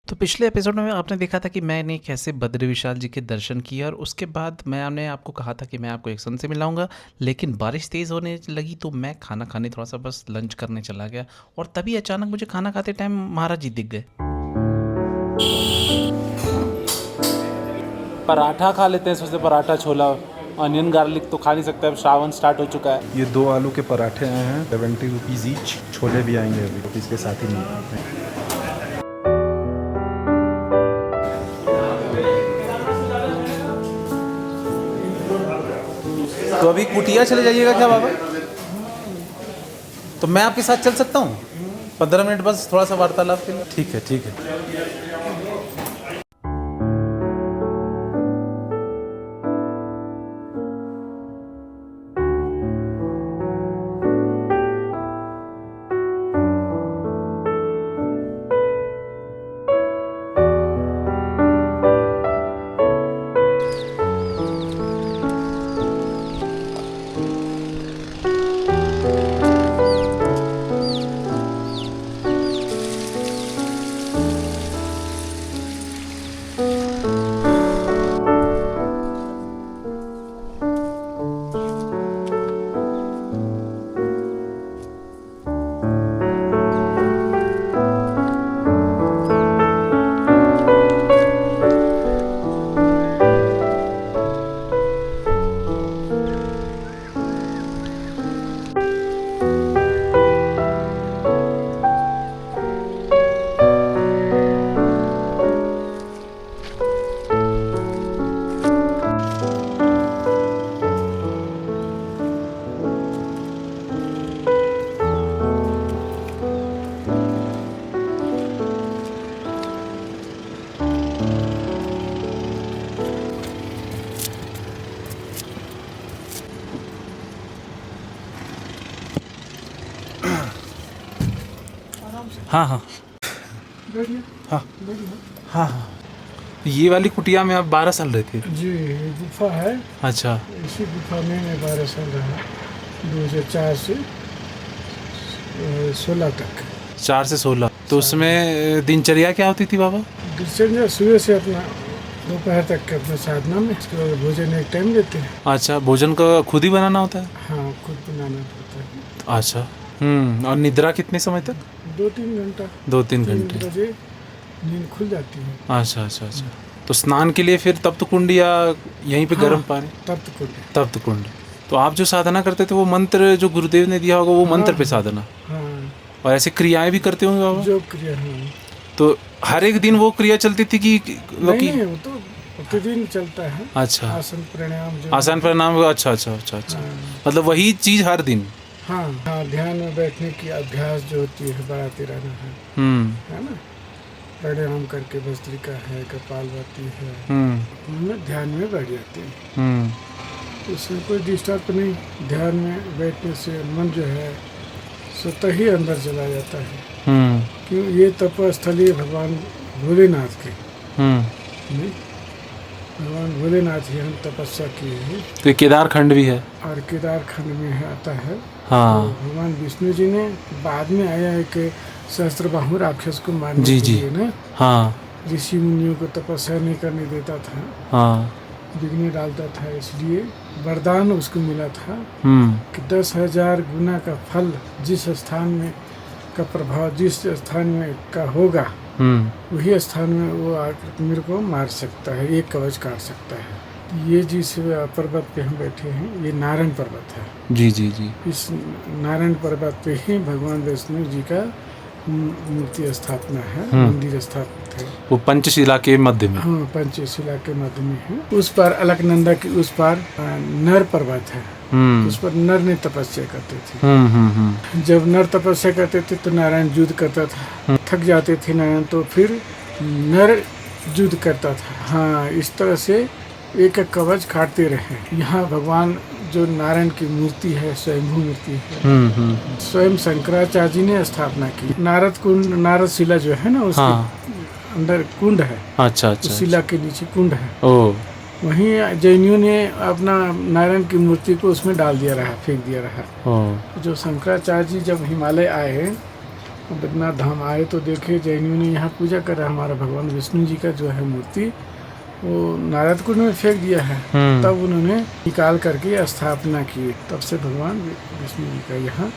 तो पिछले एपिसोड में आपने देखा था कि मैंने कैसे बद्री विशाल जी के दर्शन किए और उसके बाद मैंने आपको कहा था कि मैं आपको एक संत से मिलाऊंगा, लेकिन बारिश तेज़ होने लगी तो मैं खाना खाने थोड़ा सा बस लंच करने चला गया और तभी अचानक मुझे खाना खाते टाइम महाराज जी दिख गए। पराठा खा लेते हैं, सोचते पराठा छोला अनियन गार्लिक तो खा नहीं सकते, अब श्रावण स्टार्ट हो चुका है। ये 2 आलू के पराठे आए हैं 70 रुपीज़ ईच। छोले भी आएंगे अभी तो इसके साथ ही नहीं। तो अभी कुटिया चले जाइएगा क्या बाबा? तो मैं आपके साथ चल सकता हूँ 15 मिनट बस, थोड़ा सा वार्तालाप के लिए। ठीक है ठीक है। हाँ हाँ हाँ हाँ हाँ। ये वाली कुटिया में आप 12 साल रहते थे? जी, ये गुफा है। अच्छा। इसी गुफा में मैं 12 साल रहा, 2004 से 16 तक। 4 से 16। तो उसमें दिनचर्या क्या होती थी बाबा? दिनचर्या सुबह से अपना दोपहर तक के अपने साधना में, इसके बाद भोजन एक टाइम देते हैं। अच्छा, भोजन का खुद ही बनाना होता है? हाँ, खुद बनाना पड़ता है। अच्छा। और निद्रा कितने समय तक? 2-3 घंटा। 2-3 3 घंटे। बजे नींद खुल जाती है। अच्छा अच्छा अच्छा। तो स्नान के लिए फिर तप्त कुंड या यहीं पे गर्म पानी? तप्त कुंड। तप्त कुंड। तो आप जो साधना करते थे वो मंत्र जो गुरुदेव ने दिया होगा वो मंत्र पे साधना, हाँ, और ऐसे क्रियाएं भी करते होंगे बाबा? जो क्रिया है। तो हर एक दिन वो क्रिया चलती थी कि नहीं, वो तो प्रतिदिन चलता है। अच्छा। आसन प्राणायाम जो आसान प्रणाम। अच्छा अच्छा अच्छा अच्छा। हाँ। मतलब वही चीज हर दिन? हाँ हाँ, ध्यान में बैठने की अभ्यास जो होती है बढ़ाते रहना है ना। प्राणायाम करके भस्त्रिका है, कपालभाति है, उनमें ध्यान में बैठ जाते हैं। उसमें कोई डिस्टर्ब नहीं। ध्यान में बैठने से मन जो है स्वतः ही अंदर चला जाता है। क्यों? ये तपस्थली है भगवान भोलेनाथ की। नहीं, भगवान भोलेनाथ ही हम तपस्या किए हैं। तो केदार खंड भी है? और केदार खंड में है, आता है। हाँ। तो भगवान विष्णु जी ने बाद में आया है कि सहस्त्रबाहु राक्षस को मारने जी के जी लिए ना, हाँ ऋषि मुनियों को तपस्या नहीं करने देता था, हाँ। विघ्न डालता था, इसलिए वरदान उसको मिला था कि 10,000 गुना का फल जिस स्थान में का प्रभाव जिस स्थान में का होगा वही स्थान में वो आकर मेरे को मार सकता है, एक कवच काट सकता है। ये जिस पर्वत पे हम बैठे हैं ये नारायण पर्वत है। जी जी जी। इस नारायण पर्वत पे ही भगवान वैष्णव जी का मूर्ति स्थापना है, मंदिर स्थापित है। वो पंचशिला के मध्य में? हाँ, पंचशिला के मध्य में है। उस पर अलकनंदा की उस पर नर पर्वत है। उस पर नर ने तपस्या करते थे। जब नर तपस्या करते थे तो नारायण युद्ध करता था। थक जाते थे नारायण तो फिर नर युद्ध करता था। हाँ, इस तरह से एक एक कवच काटते रहे। यहाँ भगवान जो नारायण की मूर्ति है स्वयंभू मूर्ति है। स्वयं शंकराचार्य जी ने स्थापना की। नारद कुंड, नारद शिला जो है ना उसके अंदर कुंड है। अच्छा अच्छा। शिला के नीचे कुंड है। ओ। वहीं जैनियों ने अपना नारायण की मूर्ति को उसमें डाल दिया रहा, फेंक दिया रहा। जो शंकराचार्य जी जब हिमालय आए बद्रीनाथ धाम आए तो देखे जैनियों ने यहाँ पूजा करा। हमारा भगवान विष्णु जी का जो है मूर्ति वो नारद कुंड में फेंक दिया है। तब उन्होंने निकाल करके स्थापना की। तब से भगवान विष्णु जी का यहाँ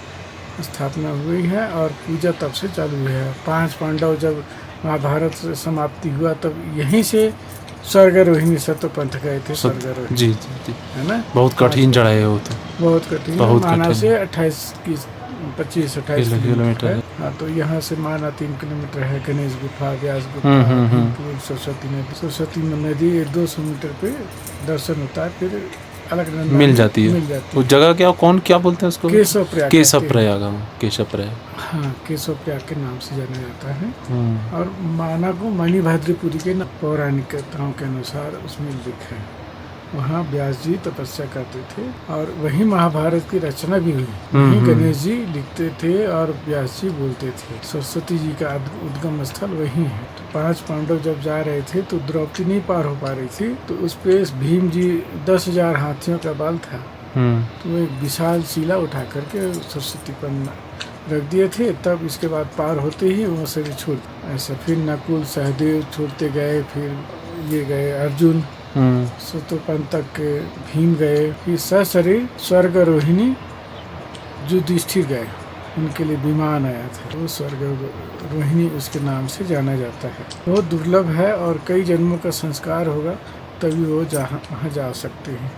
स्थापना हुई है और पूजा तब से चालू हुई है। 5 पांडव जब महाभारत से समाप्ति हुआ तब यहीं से स्वर्गारोहिणी सत्यपंथ गए थे। स्वर्गारोहिणी जी जी जी, है ना, बहुत कठिन चढ़ाई है वो तो। बहुत कठिन, बहुत माना कठिन। से 25-28 किलोमीटर है। हाँ, तो यहाँ से माना 3 किलोमीटर है। गणेश गुफा, व्यास गुफा, भीमपुर, सरस्वती नदी 200 मीटर पे दर्शन होता है। फिर अलकनंदा मिल जाती है। मिल जाती वो है। जगह क्या कौन क्या बोलते हैं उसको? केशव प्रयाग केशव कहते हैं। प्रयाग। हाँ, केशव प्रयाग। हाँ, केशव प्रयाग के नाम से जाना जाता है। और माना को मणिभद्रपुरी के पौराणिक कथाओं के अनुसार उसमें लिखा है। वहाँ व्यास जी तपस्या करते थे और वहीं महाभारत की रचना भी हुई। वहीं गणेश जी लिखते थे और व्यास जी बोलते थे। सरस्वती जी का उद्गम स्थल वहीं है। तो 5 पांडव जब जा रहे थे तो द्रौपदी नहीं पार हो पा रही थी, तो उस पे भीम जी 10,000 हाथियों का बल था, तो वो एक विशाल शिला उठा करके सरस्वती पर रख दिए थे। तब इसके बाद पार होते ही वो शरीर छोड़ ऐसा। फिर नकुल सहदेव छोड़ते गए, फिर ये गए अर्जुन, सतोपन तक भीम गए, फिर सशरीर स्वर्गारोहिणी युधिष्ठिर गए। उनके लिए विमान आया था, वो स्वर्गारोहिणी उसके नाम से जाना जाता है। बहुत दुर्लभ है और कई जन्मों का संस्कार होगा तभी वो वहाँ जा सकते हैं।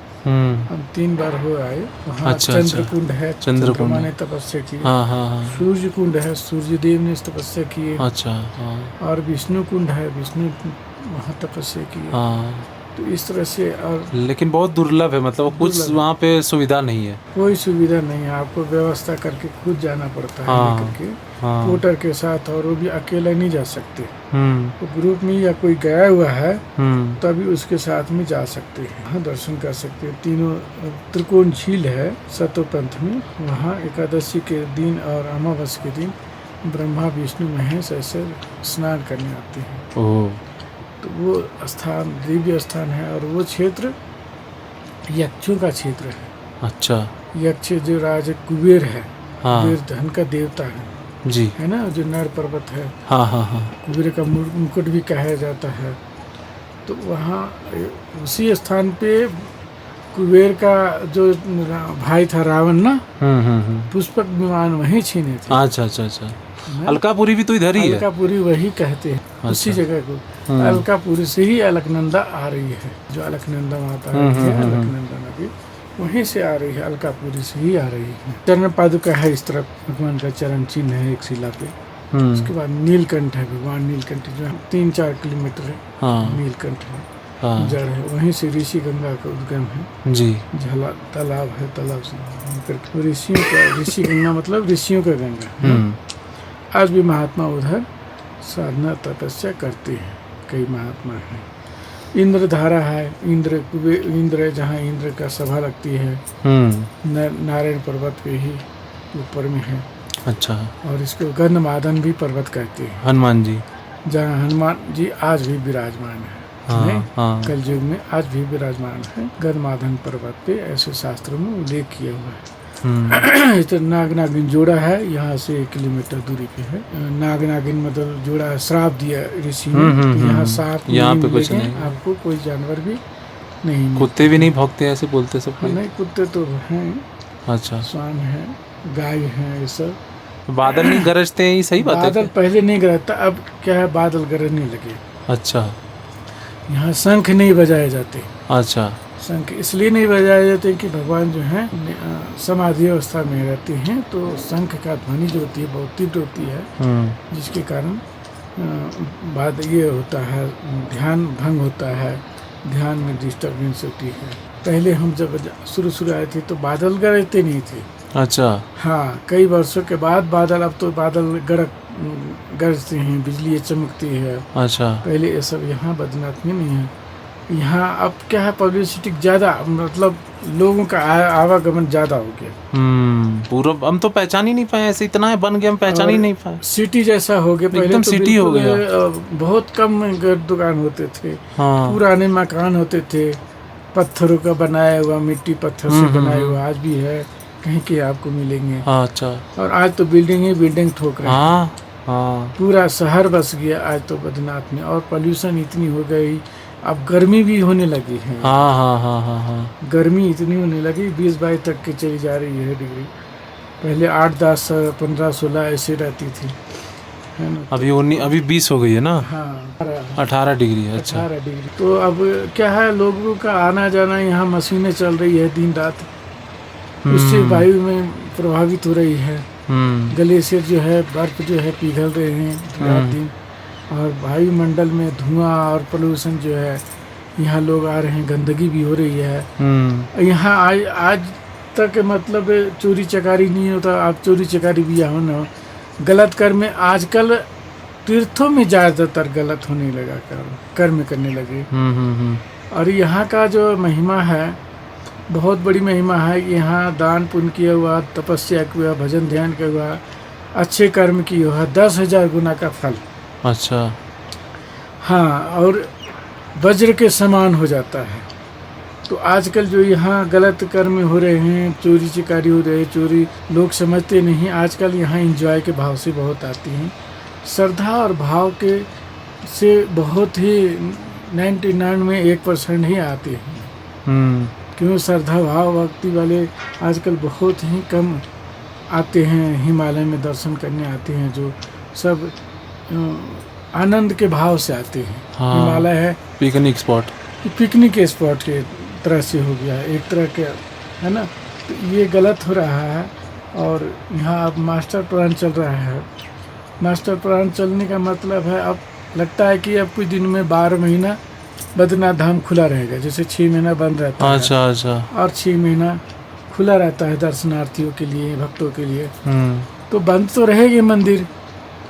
हम 3 बार हो आए वहाँ। अच्छा, चंद्रकुंड है, चंद्रकुंड चंद्रमा ने तपस्या की। हाँ हाँ हाँ। सूर्य कुंड है, सूर्य देव ने तपस्या की। अच्छा हाँ और विष्णु कुंड है, विष्णु वहाँ तपस्या की। हाँ। तो इस तरह से। और लेकिन बहुत दुर्लभ है, मतलब कुछ दुर्लभ। वहाँ पे सुविधा नहीं है। कोई सुविधा नहीं है, आपको व्यवस्था करके खुद जाना पड़ता है। हाँ, लेकर के हाँ। पोर्टर के साथ, और वो भी अकेला नहीं जा सकते। तो ग्रुप में या कोई गया हुआ है तभी उसके साथ में जा सकते हैं, वहाँ दर्शन कर सकते हैं। तीनों त्रिकोण झील है सतोपंथ में, वहाँ एकादशी के दिन और अमावस के दिन ब्रह्मा विष्णु महेश ऐसे स्नान करने आते हैं। ओह, तो वो स्थान दिव्य स्थान है और वो क्षेत्र यक्षों का क्षेत्र है। अच्छा। यक्ष जो राज कुबेर है, हाँ कुबेर धन का देवता है जी। है ना, जो नर पर्वत है, हाँ हाँ हाँ। कुबेर का मुकुट भी कहा जाता है। तो वहाँ उसी स्थान पे कुबेर का जो भाई था रावण ना, पुष्पक विमान वहीं छीने थे। अच्छा अच्छा अच्छा। अलकापुरी भी तो इधर ही है। अलकापुरी वही कहते हैं उसी जगह को। अलकापुरी से ही अलकनंदा आ रही है, जो अलकनंदा माता है, अलकनंदा नदी वहीं से आ रही है, अलकापुरी से ही आ रही है। चरण पादुका है इस तरफ, भगवान का चरण चिन्ह है एक शिला पे। उसके बाद नीलकंठ है, भगवान नीलकंठ जो 3-4 किलोमीटर है। हाँ नीलकंठ है, हाँ जड़ है। वहीं से ऋषि गंगा का उद्गम है जी। झला तालाब है, तालाब से निकल ऋषियों का, ऋषि गंगा मतलब ऋषियों का गंगा। आज भी महात्मा उधर साधना तपस्या करते हैं, कई महात्मा हैं। इंद्रधारा है, इंद्र जहाँ इंद्र का सभा लगती है, नारायण पर्वत पे ही ऊपर में है। अच्छा। और इसको गंधमादन भी पर्वत कहते हैं, हनुमान जी, जहाँ हनुमान जी आज भी विराजमान है। हाँ हाँ। कलयुग में आज भी विराजमान है गंधमादन पर्वत पे, ऐसे शास्त्रों में उल्लेख किया हुआ है। तो नाग नागिन जोड़ा है, यहाँ से 1 किलोमीटर दूरी पे है। नाग नागिन मतलब जोड़ा है, श्राप दिया ऋषि ने। तो यहाँ सांप यहाँ पे कुछ मिलेंगे, नहीं। आपको कोई जानवर भी नहीं मिलेगा। कुत्ते भी नहीं भौंकते ऐसे बोलते सब कोई? नहीं, कुत्ते तो हैं, अच्छा। स्वान है, गाय है, ये सब। बादल नहीं गरजते हैं, ये सही बात है बादल क्या? पहले नहीं गरजता, अब क्या है बादल गरजने लगे। अच्छा यहाँ शंख नहीं बजाए जाते। अच्छा। शंख इसलिए नहीं बजाए जाते कि भगवान जो है समाधि अवस्था में रहते हैं, तो शंख का ध्वनि जो होती है बहुत तीव्र होती है, जिसके कारण बाद ये होता है, ध्यान भंग होता है, ध्यान में डिस्टर्बेंस होती है। पहले हम जब शुरू आए थे तो बादल गरजते नहीं थे। अच्छा। हाँ, कई वर्षों के बाद बादल, अब तो बादल गरजते हैं, बिजली चमकती है। अच्छा। पहले ये सब यहाँ बद्रीनाथ में नहीं है। यहाँ अब क्या है, पब्लिसिटी ज़्यादा, मतलब लोगों का आवागमन ज़्यादा हो गया। पूरा हम तो पहचान ही नहीं पाए, ऐसे इतना है बन गया, हम पहचान ही नहीं पाए। सिटी जैसा हो गया। पहले एकदम तो सिटी हो गया। बहुत कम दुकान होते थे। हाँ। पुराने मकान होते थे, पत्थरों का बनाया हुआ, मिट्टी पत्थर से बनाया हुआ आज भी है। कहीं के आपको मिलेंगे। अच्छा। और आज तो बिल्डिंग ही बिल्डिंग ठोक रहे हैं। हाँ हाँ। पूरा शहर बस गया आज तो बद्रीनाथ में, और पोल्यूशन इतनी हो गई, अब गर्मी भी होने लगी है। हाँ हाँ हाँ हाँ हाँ। गर्मी इतनी होने लगी 20-22 तक की चली जा रही है डिग्री। पहले 8, 10, 15, 16 ऐसे रहती थी, है ना। अभी 20 हो गई है ना। हाँ 18 डिग्री है। अच्छा। 18 डिग्री। तो अब क्या है, लोगों का आना जाना, यहाँ मशीनें चल रही है दिन रात, उससे वायु में प्रभावित हो रही है। ग्लेशियर जो है, बर्फ जो है पिघल रहे हैं रात दिन, और वायुमंडल में धुआं और पोल्यूशन जो है, यहाँ लोग आ रहे हैं, गंदगी भी हो रही है। यहाँ आज तक मतलब चोरी चकारी नहीं होता, अब चोरी चकारी भी यहाँ ना हो। गलत कर्म में आजकल तीर्थों में ज़्यादातर गलत होने लगा, कर्म करने लगे। और यहाँ का जो महिमा है, बहुत बड़ी महिमा है। यहाँ दान पुण्य किया हुआ, तपस्या किया, भजन ध्यान किया हुआ, अच्छे कर्म किए हुआ 10,000 गुना का फल। अच्छा। हाँ, और वज्र के समान हो जाता है। तो आजकल जो यहाँ गलत कर्म हो रहे हैं, चोरी चिकारी हो रहे हैं, चोरी लोग समझते नहीं। आजकल यहाँ एंजॉय के भाव से बहुत आती हैं, श्रद्धा और भाव के से बहुत ही 99 में 1% ही आते हैं। क्यों, श्रद्धा भाव भक्ति वाले आजकल बहुत ही कम आते हैं। हिमालय में दर्शन करने आते हैं जो सब आनंद के भाव से आते हैं। हाँ, हिमालय है पिकनिक स्पॉट, पिकनिक स्पॉट के तरह से हो गया है, एक तरह के, है ना। तो ये गलत हो रहा है। और यहाँ अब मास्टर प्लान चल रहा है। मास्टर प्लान चलने का मतलब है, अब लगता है कि अब कुछ दिन में 12 महीना बद्रीनाथ धाम खुला रहेगा, जैसे 6 महीना बंद रहता है। अच्छा अच्छा। और 6 महीना खुला रहता है दर्शनार्थियों के लिए, भक्तों के लिए। तो बंद तो रहेगी मंदिर,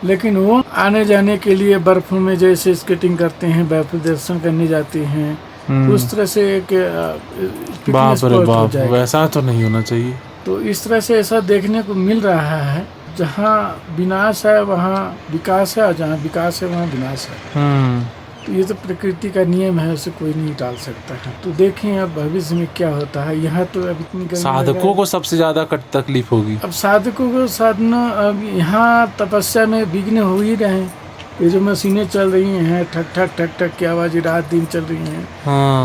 लेकिन वो आने जाने के लिए बर्फों में जैसे स्केटिंग करते हैं, बर्फ दर्शन करने जाते हैं, उस तरह से एक बाप रे बाप, वैसा तो नहीं होना चाहिए। तो इस तरह से ऐसा देखने को मिल रहा है, जहाँ विनाश है वहाँ विकास है, और जहाँ विकास है वहाँ विनाश है। तो ये तो प्रकृति का नियम है, उसे कोई नहीं टाल सकता है। तो देखें अब भविष्य में क्या होता है। यहाँ तो अब इतनी साधकों को सबसे ज्यादा तकलीफ होगी। अब साधकों को साधना, अब यहाँ तपस्या में विघ्न हो ही रहे। ये जो मशीनें चल रही हैं, ठक ठक ठक ठक की आवाज़ रात दिन चल रही हैं,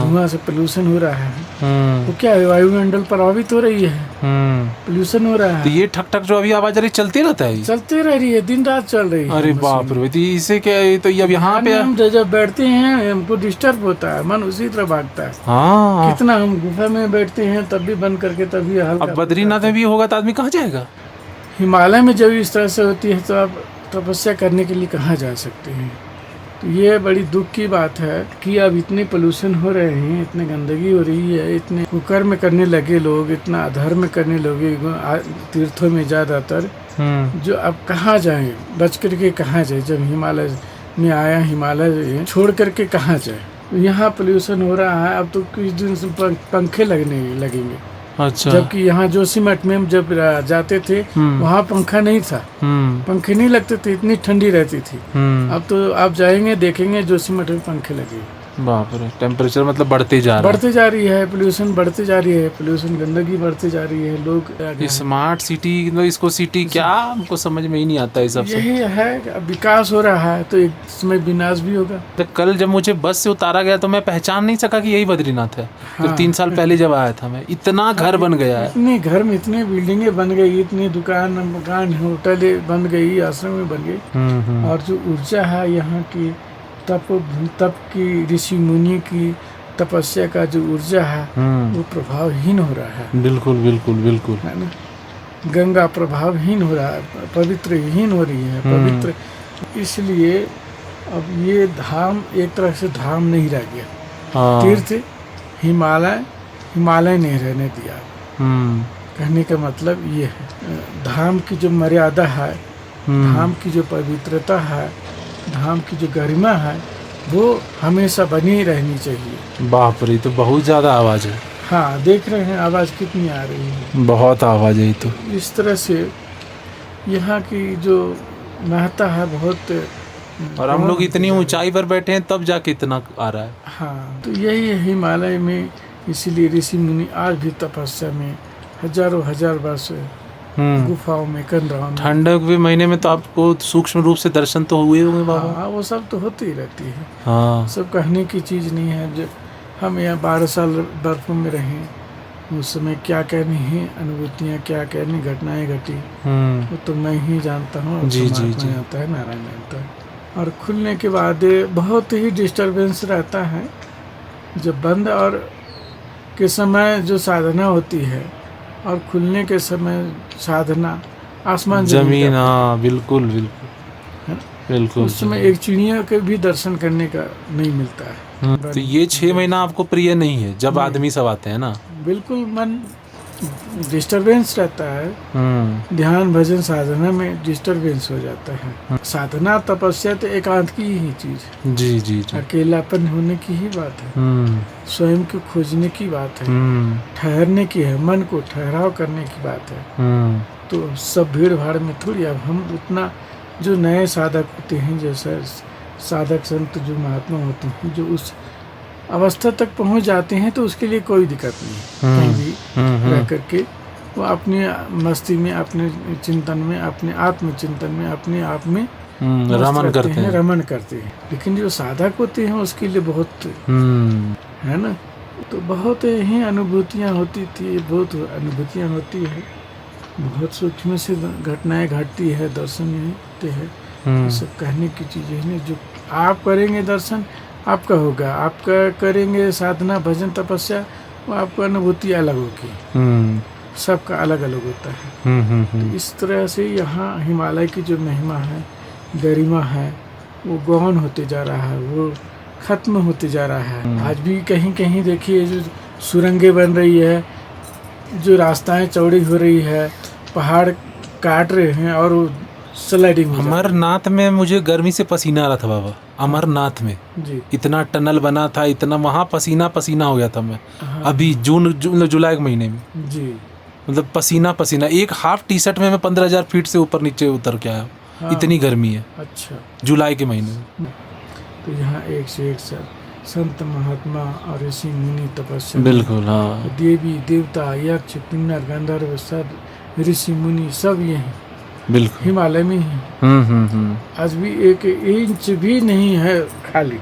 धुआं से पोल्यूशन हो रहा है। तो क्या है, वायुमंडल प्रभावित हो रही है, पोल्यूशन हो रहा है। तो ये ठक ठक जो अभी आवाज आ रही चलती रहता है, चलते रह रही है, दिन रात चल रही है। अरे बाप रे, तो इसे क्या है, तो अब यहाँ पे हम जब बैठते हैं हमको डिस्टर्ब होता है, मन उसी तरह भागता है। हाँ, कितना हम गुफा में बैठते हैं तब भी बंद करके तभी हल्का। अब बद्रीनाथ में भी होगा तो आदमी कहाँ जाएगा? हिमालय में जब इस तरह से होती है तो आप तपस्या करने के लिए कहाँ जा सकते हैं? तो ये बड़ी दुख की बात है कि अब इतने पोल्यूशन हो रहे हैं, इतने गंदगी हो रही है, इतने कुकर्म करने लगे लोग, इतना अधर्म करने लगे तीर्थों में ज़्यादातर। जो अब कहाँ जाएं, बच करके कहाँ जाए? जब हिमालय में आया, हिमालय छोड़ करके कहाँ जाए? यहाँ पोल्यूशन हो रहा है, अब तो कुछ दिन से पंखे लगने लगेंगे। अच्छा। जबकि यहाँ जोशीमठ में जब जाते थे वहाँ पंखा नहीं था, पंखे नहीं लगते थे, इतनी ठंडी रहती थी। अब तो आप जाएंगे देखेंगे जोशीमठ में पंखे लगे। बाप रे, टेम्परेचर मतलब बढ़ते जा रही है, पोल्यूशन बढ़ते जा रही है, पोल्यूशन गंदगी बढ़ते जा रही है। लोग स्मार्ट सिटी, इसको सिटी क्या, हमको समझ में ही नहीं आता है। सबसे यही है, विकास हो रहा है तो एक समय विनाश भी होगा। तो कल जब मुझे बस से उतारा गया तो मैं पहचान नहीं सका कि यही बद्रीनाथ है। हाँ। तो 3 साल पहले जब आया था मैं, इतना घर बन गया है, इतने घर में इतनी बिल्डिंगें बन गई, इतनी दुकान मकान होटलें बन गई, आश्रम बन गई। और जो ऊर्जा है यहाँ की, तप की, ऋषि मुनि की तपस्या का जो ऊर्जा है वो प्रभावहीन हो रहा है। बिल्कुल बिल्कुल बिल्कुल, है ना। गंगा प्रभावहीन हो रहा है, पवित्रहीन हो रही है, पवित्र। इसलिए अब ये धाम एक तरह से धाम नहीं रह गया। तीर्थ हिमालय ने रहने दिया। कहने का मतलब ये है, धाम की जो मर्यादा है, धाम की जो पवित्रता है, धाम की जो गरिमा है, वो हमेशा बनी रहनी चाहिए। बाप रे, तो बहुत ज्यादा आवाज है। हाँ, देख रहे हैं आवाज कितनी आ रही है, बहुत आवाज है। तो इस तरह से यहाँ की जो महत्ता है बहुत। और हम लोग इतनी ऊंचाई पर बैठे हैं तब जाके इतना आ रहा है। हाँ, तो यही है हिमालय में। इसीलिए ऋषि मुनि आज भी तपस्या में हजारों हजार वर्ष हम्म। गुफाओं में, कंदराओं में। ठंडक के महीने में तो आपको सूक्ष्म रूप से दर्शन तो हुए होंगे बाबा। हाँ, वो सब तो होती ही रहती है, हाँ। सब कहने की चीज़ नहीं है। जो हम यहाँ 12 साल बर्फ में रहे, उस समय क्या क्या नहीं अनुभूतियाँ, क्या क्या नहीं घटनाएं घटी, वो तो मैं ही जानता हूँ, और जी, जी, परमात्मा जी। जानता है, नारायण जानता है। और खुलने के बाद बहुत ही डिस्टरबेंस रहता है। जब बंद और के समय जो साधना होती है और खुलने के समय साधना, आसमान जमीन, का हाँ बिल्कुल बिल्कुल है। बिल्कुल। उस समय एक चिड़िया के भी दर्शन करने का नहीं मिलता है। तो ये 6 महीना आपको प्रिय नहीं है जब नहीं। आदमी सब आते हैं ना। बिल्कुल मन डिस्टरबेंस रहता है, हम्म। ध्यान भजन साधना में डिस्टरबेंस हो जाता है। साधना तपस्या तो एकांत की ही चीज है, जी जी जी। अकेलापन होने की ही बात है, हम्म। स्वयं को खोजने की बात है, हम्म। ठहरने की है, मन को ठहराव करने की बात है। हम्म। तो सब भीड़ भाड़ में थोड़ी, अब हम उतना, जो नए साधक होते हैं, जैसे साधक संत जो महात्मा होते हैं, जो उस अवस्था तक पहुंच जाते हैं, तो उसके लिए कोई दिक्कत नहीं है। कहीं भी रह करके वो अपनी मस्ती में, अपने चिंतन में, अपने आत्मचिंतन में, अपने आप में मस्त रमन रहते करते हैं। रमन करते हैं। लेकिन जो साधक होते हैं उसके लिए बहुत है ना, तो बहुत ही अनुभूतियाँ होती थी, बहुत अनुभूतियाँ होती है, बहुत सूक्ष्म से घटनाएं घटती है, दर्शन होते हैं। ये सब कहने की चीज़ें हैं। जो आप करेंगे दर्शन आपका होगा, आपका करेंगे साधना भजन तपस्या, वो आपको अनुभूति अलग होगी, सबका अलग अलग होता है। तो इस तरह से यहाँ हिमालय की जो महिमा है, गरिमा है, वो गौन होते जा रहा है, वो खत्म होते जा रहा है। आज भी कहीं कहीं देखिए जो सुरंगें बन रही है, जो रास्ताएं चौड़ी हो रही है, पहाड़ काट रहे हैं और वो स्लाइडिंग हो जा रही है। अमरनाथ में मुझे गर्मी से पसीना आ रहा था बाबा। अमरनाथ में जी इतना टनल बना था, इतना वहाँ पसीना पसीना हो गया था मैं। हाँ। अभी जुलाई के महीने में जी मतलब पसीना पसीना, एक हाफ टी शर्ट में मैं 15,000 फीट से ऊपर नीचे उतर के आया। हाँ। इतनी गर्मी है अच्छा। जुलाई के महीने में। तो यहाँ एक से एक संत महात्मा और ऋषि मुनि तपस्या, बिल्कुल हाँ। देवी देवता यक्ष किन्नर गंधर्व सब ऋषि मुनि सब यहीं बिल्कुल हिमालय में ही। आज भी एक इंच भी नहीं है खाली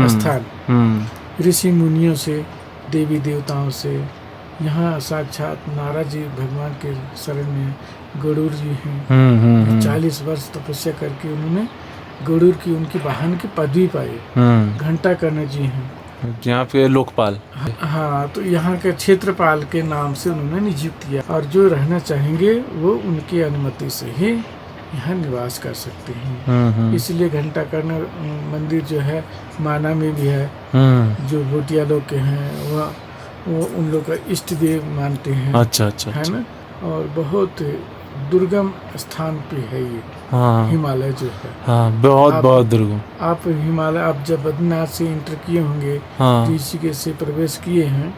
स्थान ऋषि मुनियों से, देवी देवताओं से। यहाँ साक्षात नारद जी भगवान के शरण में, गरुड़ जी हैं। 40 वर्ष तपस्या करके उन्होंने गरुड़ की, उनकी वाहन की पदवी पाई। घंटा कर्ण जी हैं यहाँ पे लोकपाल। हाँ, तो यहाँ के क्षेत्रपाल के नाम से उन्होंने नियुक्त किया, और जो रहना चाहेंगे वो उनकी अनुमति से ही यहाँ निवास कर सकते हैं। इसलिए घंटा कर्ण मंदिर जो है माना में भी है। जो भोटिया लोग के हैं वो उन लोग का इष्ट देव मानते हैं। अच्छा अच्छा है ना, और बहुत दुर्गम स्थान पे है ये। हाँ हिमालय जो है, हाँ बहुत दुर्गम। आप हिमालय, आप जब बद्रीनाथ से इंटर किए होंगे, हाँ ऋषिकेश से प्रवेश किए हैं,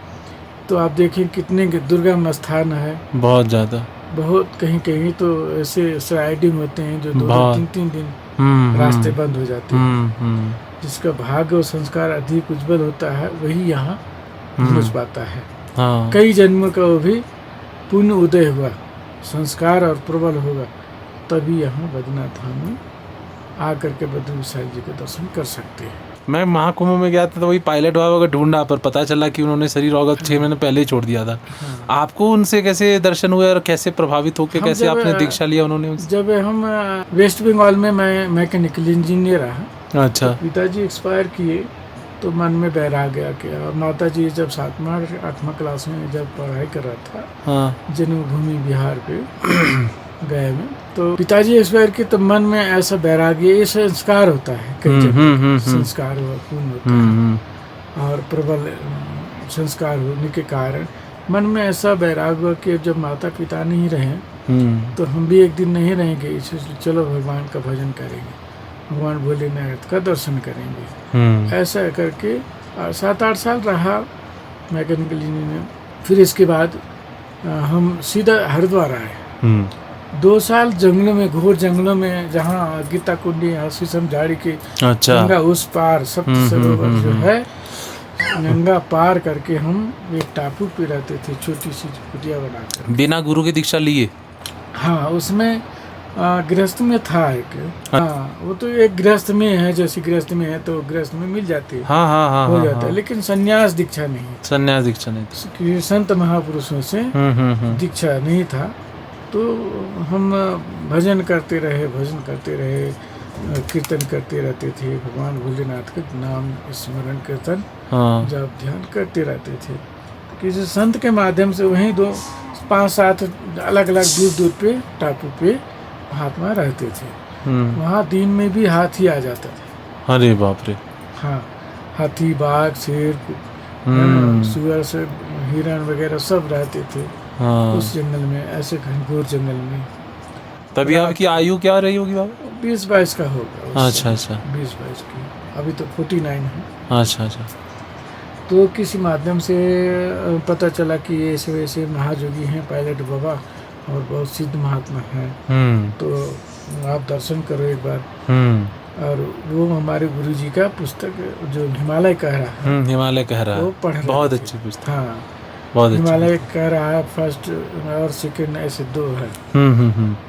तो आप देखें कितने दुर्गम स्थान है। बहुत ज़्यादा, बहुत कहीं कहीं तो ऐसे स्लाइडिंग होते हैं जो 2-3 दिन रास्ते बंद हो जाते हैं। जिसका भाग्य और संस्कार अधिक उज्जवल होता है वही यहाँ पहुँच पाता है। हाँ। कई जन्मों का वो भी पुण्य उदय हुआ, संस्कार और प्रबल होगा, तभी यहाँ बद्रीनाथ धाम में आकर के बद्री विशाल जी के दर्शन कर सकते हैं। मैं महाकुंभ में गया था तो वही पायलट बाबा का ढूंढा, पर पता चला कि उन्होंने शरीर होगा 6 महीने पहले ही छोड़ दिया था। आपको उनसे कैसे दर्शन हुए और कैसे प्रभावित होकर कैसे आपने दीक्षा लिया उन्होंने उनसे? जब हम वेस्ट बंगाल में, मैं मैकेनिकल इंजीनियर रहा। अच्छा। तो पिताजी एक्सपायर किए तो मन में बैराग आ गया, और माता जी जब 7वां 8वां क्लास में जब पढ़ाई कर रहा था, हाँ। जन्मभूमि बिहार पे गए में, तो पिताजी एक्सपायर किए तो मन में ऐसा बैराग्य, ये संस्कार होता है, कई जगह संस्कार हुआ, पूर्ण होता है, और प्रबल संस्कार होने के कारण मन में ऐसा बैराग हुआ कि जब माता पिता नहीं रहे तो हम भी एक दिन नहीं रहेंगे, इसलिए चलो भगवान का भजन करेंगे, भगवान भोलेनाथ का दर्शन करेंगे। ऐसा करके 7-8 साल रहा मैकेनिकल इंजीनियर। फिर इसके बाद हम सीधा हरिद्वार आए। 2 साल जंगलों में, घोर जंगलों में, जहाँ गीता कुंडी, शीशम झाड़ी के, अच्छा, गंगा उस पार, सप्त सरोवर जो है, गंगा पार करके हम एक टापू पे रहते थे, छोटी सी कुटिया बनाकर। बिना गुरु की दीक्षा लिए? हाँ, उसमें गृहस्थ में था एक। हाँ, वो तो एक गृहस्थ में है, जैसे गृहस्थ में है तो गृहस्थ में मिल जाती है, हाँ हाँ हाँ हो हाँ, जाता है, लेकिन संन्यास दीक्षा नहीं है। संन्यास दीक्षा नहीं थी। कि संत महापुरुषों से दीक्षा नहीं था। तो हम भजन करते रहे, कीर्तन करते रहते थे, भगवान भोलेनाथ का नाम स्मरण कीर्तन हाँ जब ध्यान करते रहते थे। किसी संत के माध्यम से वहीं 5-7 अलग अलग दूर पे टापू पे महात्मा रहते थे। वहाँ दिन में भी हाथी आ जाता था। अरे बाप रे। हाँ, हाथी, बाघ, शेर, सुअर से हिरण वगैरह सब रहते थे हाँ। उस जंगल में, ऐसे घनघोर जंगल में। तभी आपकी आयु क्या रही होगी बाबा? 20-22 का होगा। अच्छा अच्छा 20-22 की, अभी तो 49 है। अच्छा अच्छा। तो किसी माध्यम से पता चला कि ये ऐसे वैसे महायोगी हैं, पायलट बाबा, और बहुत सिद्ध महात्मा हैं, तो आप दर्शन करो एक बार। और वो हमारे गुरुजी का पुस्तक जो हिमालय कह रहा है, हिमालय कह रहा वो है, पढ़ रहे बहुत थे। अच्छी पुस्तक। हाँ, बहुत अच्छी। हिमालय कह रहा है, फर्स्ट और सेकंड ऐसे 2 है।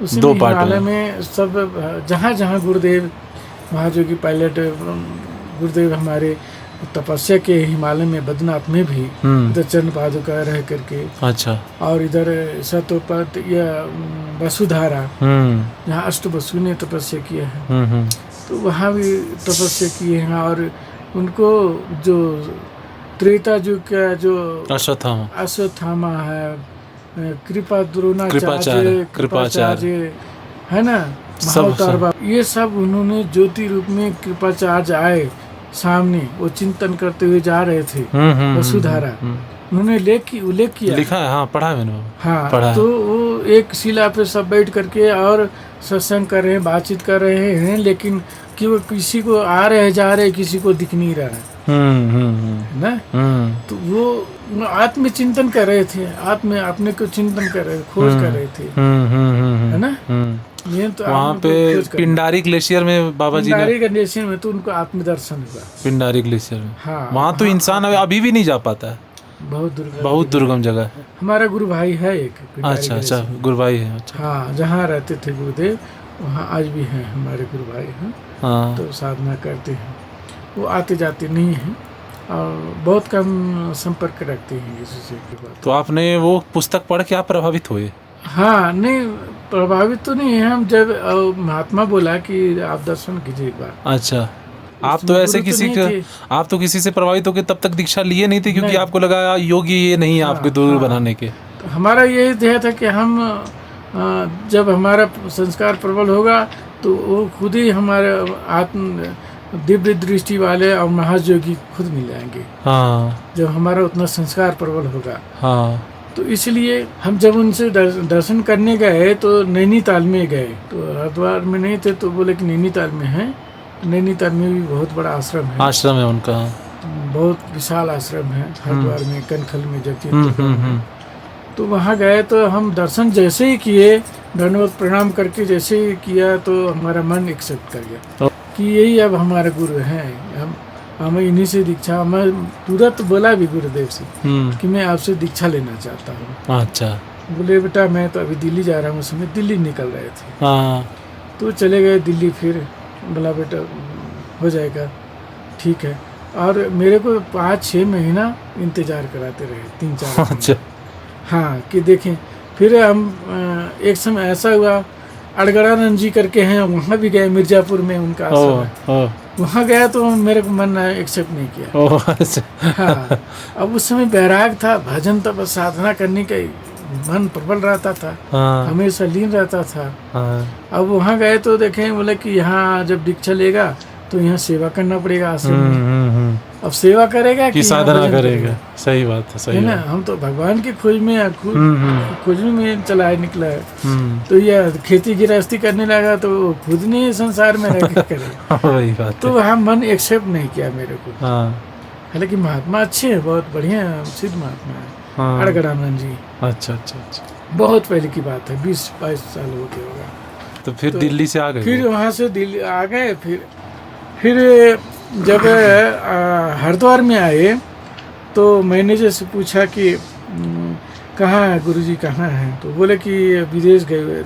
उसी 2 में पार्ट हिमालय है। में सब जहाँ जहाँ गुरुदेव महायोगी पायलट गुरुदेव हमारे तपस्या के हिमालय में, बद्रीनाथ में भी इधर चरण पादुका रह करके, अच्छा। और इधर सतोपत या वसुधारा जहाँ अष्ट वसु ने तपस्या किया है, तो वहाँ भी तपस्या किए हैं। और उनको जो त्रेता युग का जो अश्वत्थामा है, कृपाचार्य है ना, महाअवतार, ये सब उन्होंने ज्योति रूप में कृपाचार्य आए सामने, वो चिंतन करते हुए जा रहे थे वसुधारा, उन्होंने उल्लेख किया, लिखा है। हाँ, पढ़ा है मैंने। हाँ, पढ़ा तो वो एक शिला पे सब बैठ करके और सत्संग कर रहे हैं, बातचीत कर रहे हैं, लेकिन कि वो किसी को आ रहे जा रहे, किसी को दिख नहीं रहा है ना। तो वो आत्मचिंतन कर रहे थे, अपने को चिंतन कर रहे, खोज कर रहे थे, है ना। ये तो वहाँ पे पिंडारी ग्लेशियर में बाबा जी ने, पिंडारी ग्लेशियर में तो उनको आत्मदर्शन हुआ। पिंडारी ग्लेशियर में, हाँ, वहाँ तो इंसान अभी भी नहीं जा पाता है, बहुत दुर्गम जगह है। हमारा गुरु भाई है एक। अच्छा अच्छा, गुरु भाई है। अच्छा। हाँ, जहाँ रहते थे गुरुदेव, वहाँ आज भी हैं हमारे गुरु भाई हैं। हाँ। तो साधना करते हैं, वो आते जाते नहीं हैं और बहुत कम संपर्क रखते हैं किसी से। तो आपने वो पुस्तक पढ़ के आप प्रभावित हुए? हाँ, नहीं प्रभावित तो नहीं है, हम जब महात्मा बोला कि आप दर्शन कीजिए एक बार। अच्छा, आप तो ऐसे आप तो किसी से प्रभावित होकर तब तक दीक्षा लिए नहीं थे, क्योंकि आपको लगा योगी ये नहीं है आपके दूर बनाने के। तो हमारा यही ध्येय था कि हम जब हमारा संस्कार प्रबल होगा तो वो खुद ही हमारे आत्म दिव्य दृष्टि वाले और महायोगी खुद मिल जाएंगे। हाँ, जब हमारा उतना संस्कार प्रबल होगा। हाँ, तो इसलिए हम जब उनसे दर्शन करने गए तो नैनीताल में गए, तो हरिद्वार में नहीं थे, तो बोले कि नैनीताल में है। नैनीताल में भी बहुत बड़ा आश्रम है उनका, बहुत विशाल आश्रम है हरिद्वार में, कनखल में जगह। तो वहाँ गए तो हम दर्शन जैसे ही किए, धन्यवाद प्रणाम करके जैसे ही किया, तो हमारा मन एक्सेप्ट कर गया कि यही अब हमारे गुरु हैं। हमें इन्हीं से दीक्षा, मैं तुरंत बोला भी गुरुदेव से कि मैं आपसे दीक्षा लेना चाहता हूँ। अच्छा। बोले बेटा मैं तो अभी दिल्ली जा रहा हूँ, उस समय दिल्ली निकल रहे थे। हाँ। तो चले गए दिल्ली, फिर बोला बेटा हो जाएगा, ठीक है। और मेरे को 5-6 महीना इंतजार कराते रहे, 3-4 अच्छा। हाँ, कि देखें। फिर हम एक समय ऐसा हुआ, अड़गड़ानंद जी करके हैं, वहाँ भी गए, मिर्जापुर में उनका आश्रम है, वहाँ गया तो मेरे को मन एक्सेप्ट नहीं किया। हाँ, अब उस समय बैराग था, भजन तप साधना करने का मन प्रबल रहता था, हमेशा लीन रहता था। अब वहाँ गए तो देखें, बोले कि यहाँ जब दीक्षा लेगा तो यहाँ सेवा करना पड़ेगा आश्रम में। अब सेवा करेगा कि साधना करेगा? सही बात है, सही है ना। हम तो भगवान की खोज में खोज में चला निकला है। तो यह खेती गृहस्थी करने लगा तो खुद नहीं संसार में रह करेगा। वही बात। तो वहाँ मन एक्सेप्ट नहीं किया मेरे को। हालांकि महात्मा अच्छे हैं, बहुत बढ़िया सिद्ध महात्मा है अड़गड़ानंद जी। अच्छा अच्छा अच्छा, बहुत पहले की बात है, 20-22 साल हो गया होगा। तो फिर दिल्ली से आ गए? फिर वहाँ से दिल्ली आ गए। फिर जब हरिद्वार में आए तो मैनेजर से पूछा कि कहाँ है गुरुजी, कहाँ हैं? तो बोले कि विदेश गए हुए,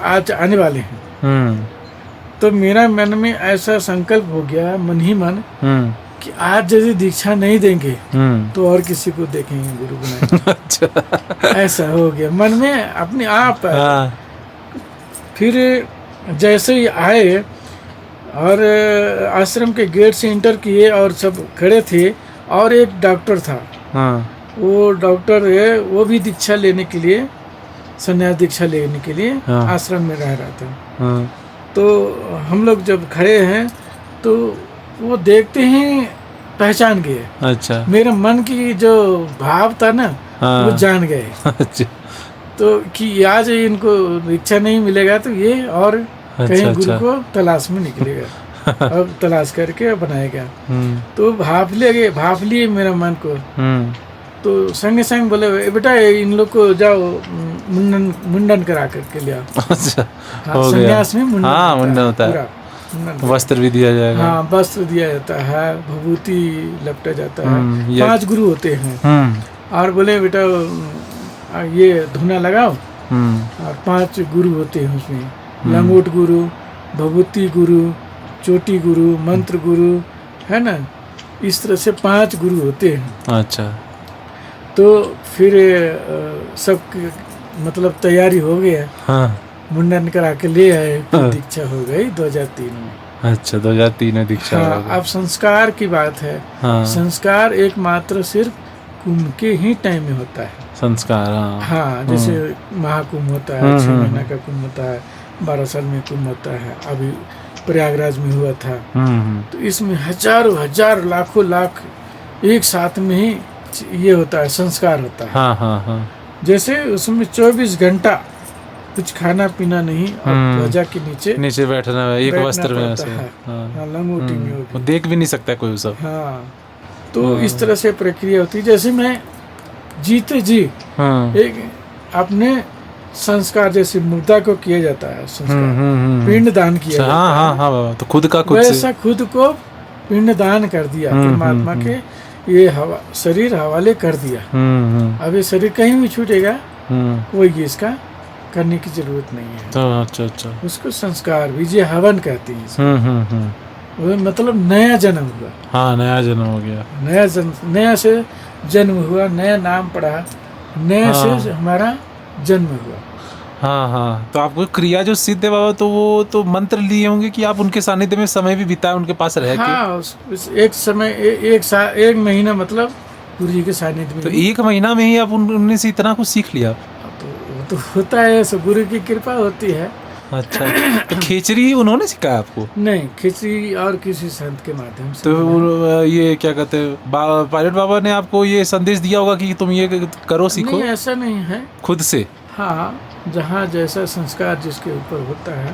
आज आने वाले हैं। तो मेरा मन में ऐसा संकल्प हो गया, मन ही मन, कि आज यदि दीक्षा नहीं देंगे तो और किसी को देखेंगे गुरु बनाएंगे। अच्छा। ऐसा हो गया मन में अपने आप। फिर जैसे ही आए और आश्रम के गेट से इंटर किए और सब खड़े थे, और एक डॉक्टर था, वो डॉक्टर है, वो भी दीक्षा लेने के लिए, संन्यास दीक्षा लेने के लिए आश्रम में रह रहा था। तो हम लोग जब खड़े हैं तो वो देखते ही पहचान गए। अच्छा। मेरे मन की जो भाव था ना, वो जान गए। अच्छा। तो कि आज इनको दीक्षा नहीं मिलेगा तो ये और कहीं गुरु को तलाश में निकलेगा। अब तलाश करके बनाएगा। तो भाप लिए मेरा मन को। तो संगे संग बोले, बेटा इन लोग को जाओ मुंडन करा करके ले आओ। अच्छा। संन्यास में मुंडन होता है, वस्त्र भी दिया जाएगा। हाँ, वस्त्र दिया जाता है, भभूति लपटा जाता है। 5 गुरु होते हैं। और बोले बेटा ये धुना लगाओ। और 5 गुरु होते हैं उसमें, लंगोट गुरु, भभूति गुरु, चोटी गुरु, मंत्र गुरु, है ना, इस तरह से 5 गुरु होते हैं। अच्छा। तो फिर सब मतलब तैयारी हो गया। मुंडन करा के ले आए, दीक्षा हो गई 2003 में। अच्छा, 2003 में दीक्षा हो गई। अब संस्कार की बात है। संस्कार एकमात्र सिर्फ कुंभ के ही टाइम में होता है संस्कार। हाँ, जैसे महाकुंभ होता है, 6 महीना का कुंभ होता है, 12 साल में कुंभ होता है, अभी प्रयागराज में हुआ था। तो इसमें हजारों हजार लाखों लाख एक साथ में ही ये होता है, संस्कार होता है। हाँ। जैसे उसमें 24 घंटा कुछ खाना पीना नहीं, और ध्वजा के नीचे बैठना है, एक वस्त्र में ऐसे। लंगोटी में होगी, देख भी नहीं सकता कोई सब। हाँ, तो इस तरह से प्रक्रिया होती है। जैसे मैं जीते जी एक अपने संस्कार, जैसे मुर्दा को किया जाता है संस्कार, पिंड दान किया जाता है। हाँ, तो खुद का वैसा खुद को पिंड दान कर दिया, परमात्मा के ये शरीर हवाले कर दिया। अब ये शरीर कहीं भी छूटेगा, कोई इसका करने की जरूरत नहीं है। अच्छा। उसको संस्कार बीजे हवन कहते हैं। वो मतलब नया जन्म हुआ। हाँ, नया जन्म हो गया। नया से जन्म हुआ, नया नाम पड़ा, नया से हमारा जन्म हुआ। हाँ। तो आपको क्रिया जो सिद्ध है बाबा, तो वो तो मंत्र लिए होंगे कि आप उनके सानिध्य में समय भी बिताए, उनके पास रह के। हाँ, एक महीना मतलब गुरु जी के सानिध्य में। तो 1 महीना में ही आप उनने से इतना कुछ सीख लिया? तो होता है, सब गुरु की कृपा होती है। अच्छा। तो खिचड़ी उन्होंने सिखाया आपको? नहीं, खिचड़ी और किसी संत के माध्यम से। तो ये क्या कहते हैं, पायलट बाबा ने आपको ये संदेश दिया होगा कि तुम ये करो, सीखो? नहीं, ऐसा नहीं है, खुद से। हाँ, जहाँ जैसा संस्कार जिसके ऊपर होता है।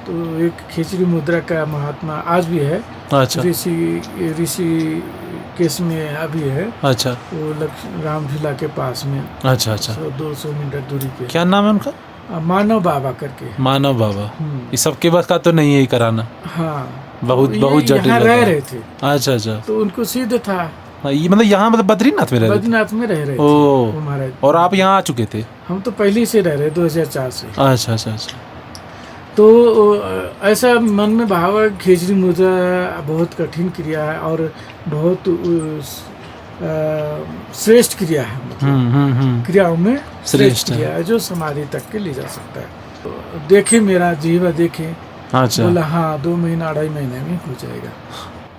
तो एक खिचड़ी मुद्रा का महात्मा आज भी है। अच्छा। ऋषि केस में अभी है। अच्छा। वो रामझूला के पास में। अच्छा। 200 मीटर दूरी पे। क्या नाम है उनका? मानव बाबा करके। मानव बाबा। ये सबके बस का तो नहीं है ही कराना। हाँ, बहुत जटिल रह रहे थे। अच्छा। तो उनको सिद्ध था। ये मतलब यहाँ मतलब बद्रीनाथ में रह रहे थे। और आप यहाँ आ चुके थे? हम तो पहले से रह रहे 2004 से। अच्छा। तो ऐसा मन में भाव है, खिचड़ी मुद्रा बहुत कठिन क्रिया है और बहुत श्रेष्ठ क्रिया है। मतलब क्रियाओं में श्रेष्ठ क्रिया है, जो समाधि तक के ले जा सकता है। तो देखे मेरा जीवा देखे। अच्छा। बोला हाँ, 2 महीना 2.5 महीने में हो जाएगा।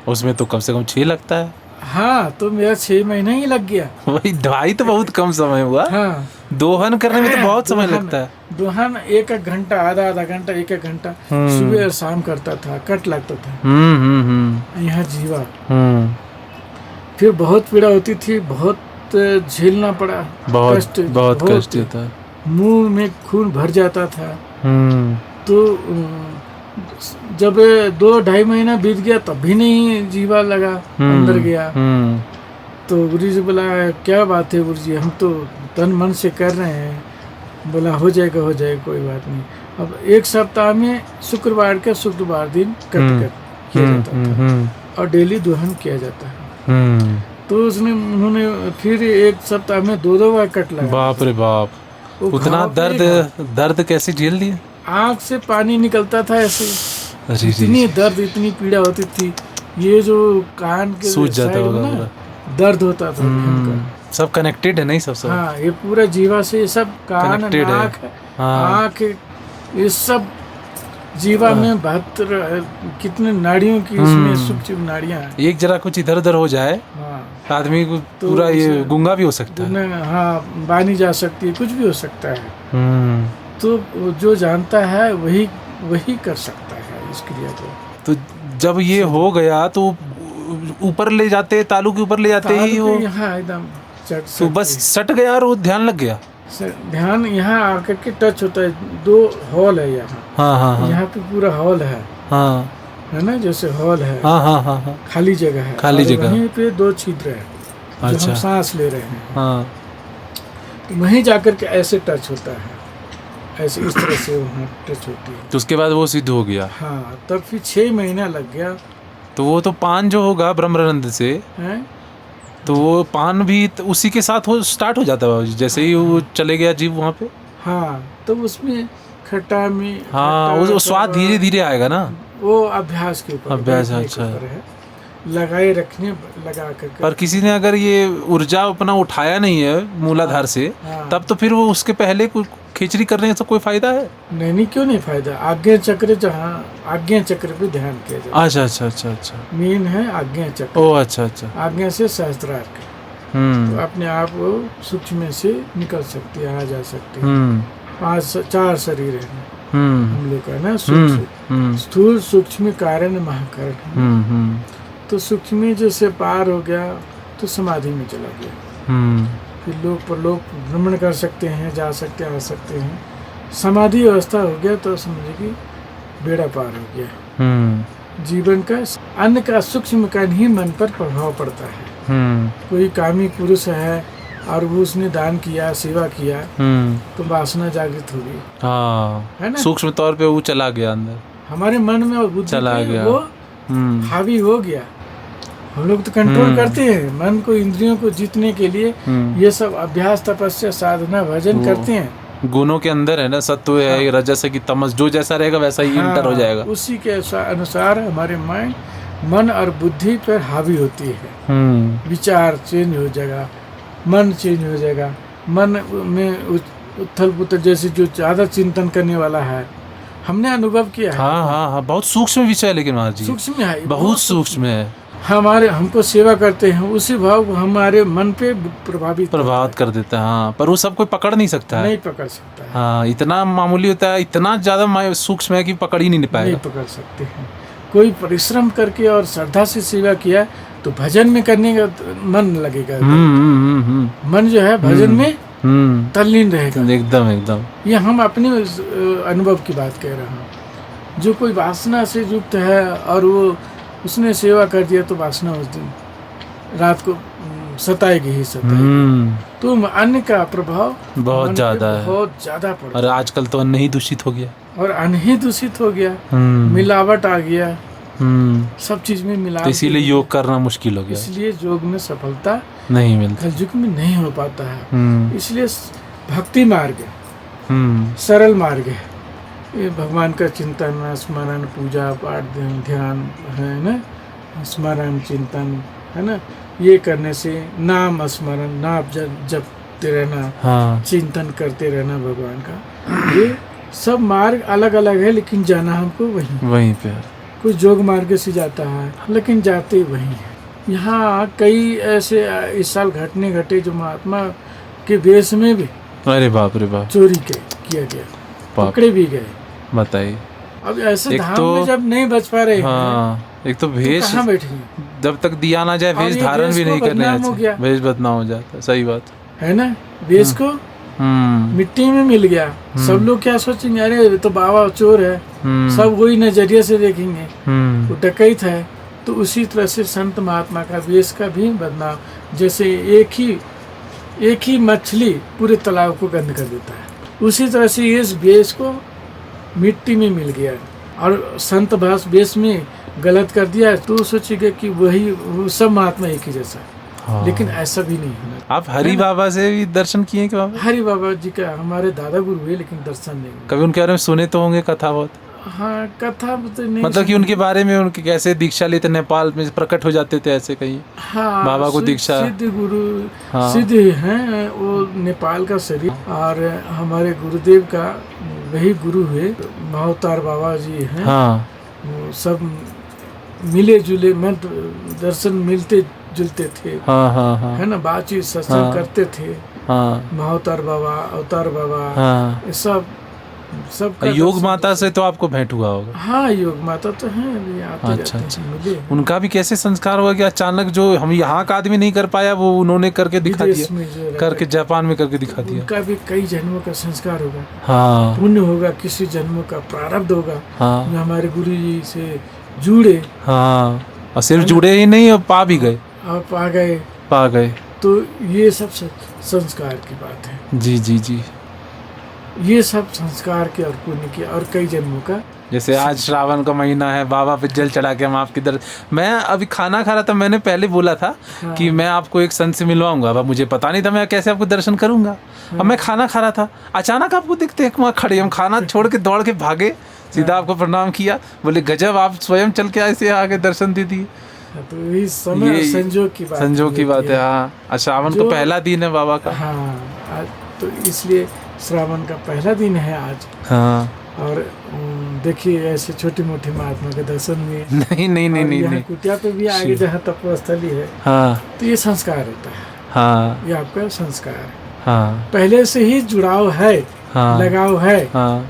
उसमें तो कम से कम 6 लगता है। हाँ, तो मेरा 6 महीना ही लग गया। वही 2.5 तो बहुत कम समय हुआ। हाँ, दोहन करने में तो बहुत समय लगता है। दोहन 1-1 घंटा, आधा घंटा, 1-1 घंटा सुबह और शाम करता था, कट लगता था। यहाँ जीवा। फिर बहुत पीड़ा होती थी, बहुत झेलना पड़ा, बहुत कष्ट होता, मुंह में खून भर जाता था। तो जब 2-2.5 महीना बीत गया तब भी नहीं जीवा लगा, अंदर गया। तो गुरु जी बोला, क्या बात है गुरु जी, हम तो तन मन से कर रहे हैं। बोला हो जाएगा कोई बात नहीं। अब 1 सप्ताह में शुक्रवार दिन कट किया जाता था और डेली दोहन किया जाता है। तो उन्होंने फिर एक सप्ताह में 2 बार कट लगा। बाप रे बाप, वो उतना घाव पे दर्द कैसे झेल लिए? आँख से पानी निकलता था ऐसे, अरे इतनी दर्द, इतनी पीड़ा होती थी। ये जो कान के सूज जाता साइड होगा में पूरा। ना दर्द होता था भयंकर। सब कनेक्टेड है नहीं, सब हाँ, ये पूरा जीवा से, ये सब कान, Connected है। नाक, हाँ। आँख, ये सब जीवा में 72 कितने नाड़ियों की इसमें सूक्ष्म नाड़ियाँ हैं। एक जरा कुछ इधर उधर हो जाए हाँ, आदमी को तो पूरा ये उसे- गूंगा भी हो सकता है। हाँ, बानी जा सकती है, कुछ भी हो सकता है। हम्म। तो जो जानता है वही कर सकता है इस क्रिया को। तो जब ये हो गया तो ऊपर ले जाते, तालू के ऊपर ले जाते ही तालु वो के यहाँ एकदम चट तो बस सट गया और वो ध्यान लग गया। ध्यान यहाँ आकर के टच होता है। 2 हॉल है यहाँ, हाँ हाँ हाँ यहाँ पे पूरा हॉल है ना, जैसे हॉल है, हाँ हाँ हाँ हाँ खाली जगह है, खाली और जगह। वहीं पे 2 छिद्र है जो अच्छा। हम सांस ले रहे हैं। हाँ। तो वहीं जाकर के ऐसे टच होता है, ऐसे इस तरह से वहाँ टच होती है। तो उसके बाद वो सिद्ध हो गया। हाँ, तब फिर 6 महीना लग गया तो वो तो पान जो होगा ब्रह्मानंद से, है। तो वो पान भी उसी के साथ हो स्टार्ट हो जाता है जैसे ही वो चले गया जीव वहाँ पे। हाँ, तो उसमें खट्टा में हाँ, वो स्वाद धीरे धीरे आएगा ना। वो अभ्यास के ऊपर, अभ्यास, बैठने के अच्छा। ऊपर है, लगाए रखने, लगा करके। पर किसी ने अगर ये ऊर्जा अपना उठाया नहीं है मूलाधार से, हाँ। तब तो फिर वो उसके पहले कोई खिचड़ी करने से कोई फायदा है? नहीं, क्यों नहीं फायदा। आज्ञा चक्र, जहाँ आज्ञा चक्र पे ध्यान किया जाए। अच्छा अच्छा अच्छा अच्छा। मेन है आज्ञा चक्र। ओ अच्छा अच्छा। आज्ञा से सहस्त्रार के, तो अपने आप वो सूक्ष्म से निकल सकती है, आ जा सकती है। 4 शरीर है हम लोग का ना, सूक्ष्म, स्थूल, सूक्ष्म, कारण, महाकारण। तो सूक्ष्म जैसे पार हो गया तो समाधि में चला गया। फिर लोक परलोक भ्रमण कर सकते हैं, जा सकते हैं, आ सकते हैं। समाधि अवस्था हो गया तो समझिए कि बेड़ा पार हो गया। जीवन का अन्य का सूक्ष्म का ही मन पर प्रभाव पड़ता है। कोई कामी पुरुष है और वो उसने दान किया, सेवा किया, तो वासना जागृत होगी, है ना। सूक्ष्म तौर पे वो चला गया अंदर, हमारे मन में और बुद्धि चला पे गया। वो हावी हो गया। हम लोग तो कंट्रोल करते हैं मन को, इंद्रियों को जीतने के लिए ये सब अभ्यास, तपस्या, साधना, भजन करते हैं। गुणों के अंदर है ना, सत्व है, रजस है कि तमस, जो जैसा रहेगा वैसा ही इंटर हो जाएगा। उसी के अनुसार हमारे मन और बुद्धि पर हावी होती है। विचार चेंज हो जाएगा, मन चेंज हो जाएगा। मन में उथल पुथल, जैसे जो ज्यादा चिंतन करने वाला है, हमने अनुभव किया है। हाँ, बहुत सूक्ष्म विषय है, लेकिन महाराज जी सूक्ष्म है, बहुत सूक्ष्म है। हमको सेवा करते हैं, उसी भाव को हमारे मन पे प्रभावित कर देता है। हाँ, पर वो सब कोई पकड़ नहीं सकता है। नहीं पकड़ सकता है। हाँ, इतना मामूली होता है, इतना ज्यादा सूक्ष्म है कि पकड़ ही नहीं पाएगा। नहीं पकड़ सकते हैं। कोई परिश्रम करके और श्रद्धा से सेवा किया तो भजन में करने का मन लगेगा। मन जो है भजन में तल्लीन रहेगा। एकदम ये हम अपने अनुभव की बात कह रहे हैं। जो कोई वासना से युक्त है और वो उसने सेवा कर दिया तो वासना उस दिन रात को सताएगी ही सताएगी। तो अन्न का प्रभाव बहुत ज्यादा है, बहुत ज्यादा पड़ता और आजकल तो अन्न ही दूषित हो गया, और अन्न ही दूषित हो गया, मिलावट आ गया, सब चीज में मिलावट। तो इसीलिए योग करना मुश्किल हो गया, इसलिए योग में सफलता नहीं मिलती, कलयुग में नहीं हो पाता है। इसलिए भक्ति मार्ग सरल मार्ग है। ये भगवान का चिंतन, स्मरण, पूजा पाठ, ध्यान है ना, स्मरण, चिंतन है ना, ये करने से नाम स्मरण, नाम जपते रहना, चिंतन करते रहना भगवान का। ये सब मार्ग अलग अलग है, लेकिन जाना हमको वहीं पे है। कुछ जोग मार्ग से जाता है, लेकिन जाते वहीं है। यहाँ कई ऐसे इस साल घटे जो महात्मा के वेश में भी, अरे बाप रे बाप, चोरी किया गया, पकड़े भी गए। बताइए, अब ऐसे धाम में जब नहीं बच पा रहे हैं, एक तो भेष, कहाँ बैठे, जब तक दिया ना जाए वेश धारण भी नहीं करने, वेश बदनाम हो जाता है। सही बात है ना। वेश को मिट्टी में मिल गया, सब लोग क्या सोचेंगे, अरे तो बाबा चोर है, सब वही नजरिए से देखेंगे, वो डकैत है। तो उसी तरह से संत महात्मा का वेश का भी बदनाम, जैसे एक ही मछली पूरे तालाब को गंद कर देता है, उसी तरह से इस वेश को मिट्टी में मिल गया और संत भाष वेश में गलत कर दिया, तो सोचेगा कि वही सब महात्मा एक ही जैसा। हाँ। लेकिन ऐसा भी नहीं होना। आप हरि बाबा से भी दर्शन किए हैं क्या बाबा? हरि बाबा जी का हमारे दादा गुरु हुए, लेकिन दर्शन नहीं हुए। कभी उनके बारे में सुने तो होंगे कथा बहुत, हाँ, कथा तो नहीं मतलब कि उनके बारे में, उनके कैसे दीक्षा लेते, नेपाल में प्रकट हो जाते थे ऐसे कहीं? हाँ, बाबा को दीक्षा, सिद्ध गुरु, हाँ। सिद्ध हैं वो, नेपाल का शरीर। और हमारे गुरुदेव का वही गुरु हुए महाअवतार बाबा जी हैं। हाँ वो सब मिले जुले, मैं तो दर्शन मिलते जुलते थे, हाँ हाँ हाँ है ना, बातचीत सत्संग हाँ। करते थे। हाँ महाअवतार बाबा, अवतार बाबा, हाँ। ये सब योग दर्शन- माता से तो आपको भेंट हुआ होगा? हाँ, योग माता तो हैं, अभी आते अच्छा, जाते हैं, मिले। उनका भी कैसे संस्कार हुआ कि अचानक जो हम यहाँ का आदमी नहीं कर पाया वो उन्होंने करके दिखा विदेश दिया, में जो रहते करके जापान में करके दिखा दिया? उनका भी कई जन्मों का संस्कार होगा, हाँ पुण्य होगा, किसी जन्मों का प्रारब्ध होगा। हाँ जो हमारे गुरु जी से जुड़े, हाँ, और सिर्फ जुड़े ही नहीं और पा भी गए, आप आ गए, पा गए। तो ये सब संस्कार की बात है। जी जी जी। ये सब संस्कार के और पुण्य के और कई जन्मों का। जैसे आज श्रावण का महीना है, बाबा पे जल चढ़ा के हम आपकी मैं अभी खाना खा रहा था, मैंने पहले बोला था हाँ। कि मैं आपको एक संत से मिलवाऊंगा, अब मुझे पता नहीं था मैं कैसे आपको दर्शन करूंगा। अब मैं खाना खा रहा था, अचानक आपको दिखते एक वहाँ खड़े, हम खाना छोड़ के दौड़ के भागे, सीधा आपको प्रणाम किया, बोले गजब आप स्वयं चल के ऐसे आगे दर्शन दे दिए। तो ये समय और संजोग की बात, संजोग की बात है। हाँ, श्रावण का पहला दिन है बाबा का। हाँ, आज तो इसलिए श्रावण का पहला दिन है आज। हाँ, और देखिए ऐसे छोटी मोटी महात्मा के दर्शन हुए। नहीं नहीं नहीं और नहीं यहाँ नहीं। कुटिया पे भी आगे जहाँ तपस्थली है, हाँ तो ये संस्कार होता है, हाँ ये आपका संस्कार है। हाँ पहले से ही जुड़ाव है, हाँ लगाव है, हाँ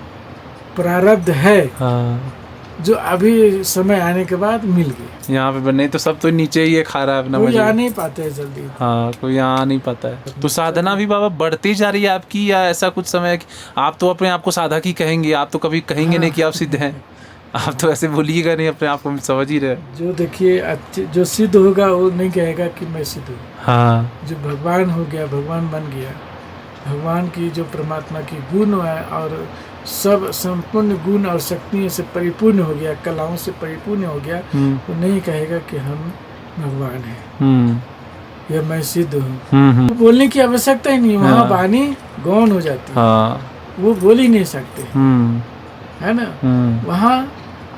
प्रारब्ध है, हाँ। जो अभी समय आने के बाद मिल गई। यहाँ पे नहीं तो सब तो नीचे ही है, खा रहा है अपना कोई मजे। आ नहीं पाते हैं जल्दी। हाँ, कोई यहाँ नहीं पाता है। तो साधना भी बाबा बढ़ती जा रही है आपकी, या ऐसा कुछ समय है कि आप तो अपने आप को साधक ही कहेंगे, आप तो कभी कहेंगे नहीं कि आप सिद्ध हैं, आप तो ऐसे बोलिएगा नहीं, अपने आप को हम समझ ही रहे। जो देखिए अच्छे जो सिद्ध होगा वो नहीं कहेगा कि मैं सिद्ध हूँ। हाँ जो भगवान हो गया, भगवान बन गया, भगवान की जो परमात्मा की गुण है और सब संपूर्ण गुण और शक्तियों से परिपूर्ण हो गया, कलाओं से परिपूर्ण हो गया, वो नहीं कहेगा कि हम भगवान हैं या मैं सिद्ध हूँ। वो बोलने की आवश्यकता ही नहीं, वहाँ वाणी गौण हो जाती है, हाँ वो बोल ही नहीं सकते, है ना। वहाँ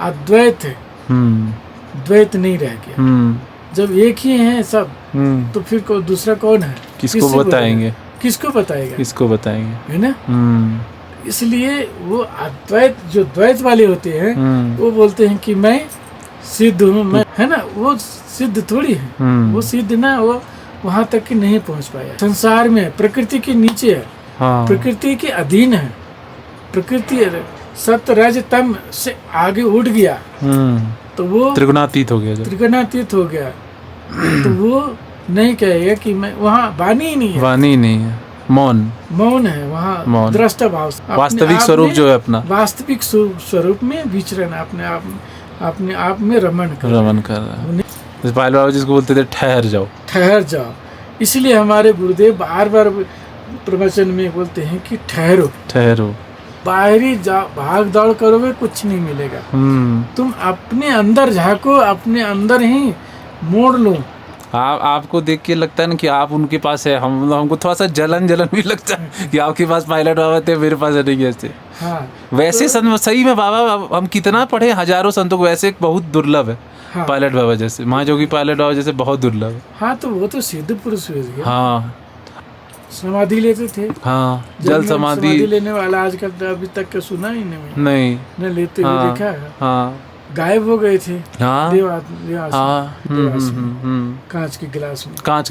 अद्वैत है, द्वैत नहीं रह गया। जब एक ही है सब, तो फिर दूसरा कौन है? किसको बताएंगे? किसको बताएगा? किसको बताएंगे, है ना। इसलिए वो अद्वैत जो द्वैत वाले होते हैं वो बोलते हैं कि मैं सिद्ध हूँ, मैं, है ना। वो सिद्ध थोड़ी है, वो सिद्ध ना, वो वहां तक कि नहीं पहुंच पाया। संसार में प्रकृति के नीचे है, हाँ। प्रकृति के अधीन है, प्रकृति सत्य रज तम से आगे उठ गया, तो वो त्रिगुणातीत हो गया, त्रिगुणातीत हो गया, तो वो नहीं कहेगा कि मैं, वहाँ वाणी ही नहीं है, वाणी नहीं है, मौन है वहाँ, मौन। दृष्टा भाव, वास्तविक स्वरूप जो है अपना, वास्तविक स्वरूप में विचरण, अपने आप में रमण कर रहा है। जैसे पायल बाबा जिसको बोलते थे ठहर जाओ। इसलिए हमारे गुरुदेव बार बार प्रवचन में बोलते हैं कि ठहरो। बाहरी भाग दौड़ करोगे कुछ नहीं मिलेगा, तुम अपने अंदर झांको, अपने अंदर ही मोड़ लो। आपको देख के लगता है ना कि आप उनके पास है, हमको थोड़ा सा जलन भी लगता है कि आपके पास पायलट बाबा थे, मेरे पास नहीं ऐसे। हाँ, वैसे सही में बाबा हम कितना पढ़े, हजारों संतों को, वैसे बहुत दुर्लभ है। हाँ। पायलट बाबा जैसे, महाजोगी पायलट बाबा जैसे बहुत दुर्लभ है। हाँ, तो वो तो सिद्ध पुरुष हुए थे। हाँ, समाधि लेते थे। हाँ, जल समाधि लेने वाला आजकल अभी तक का सुना ही नहीं न लेते हुए देखा है। हाँ, गायब हो गए थे। हाँ, कांच के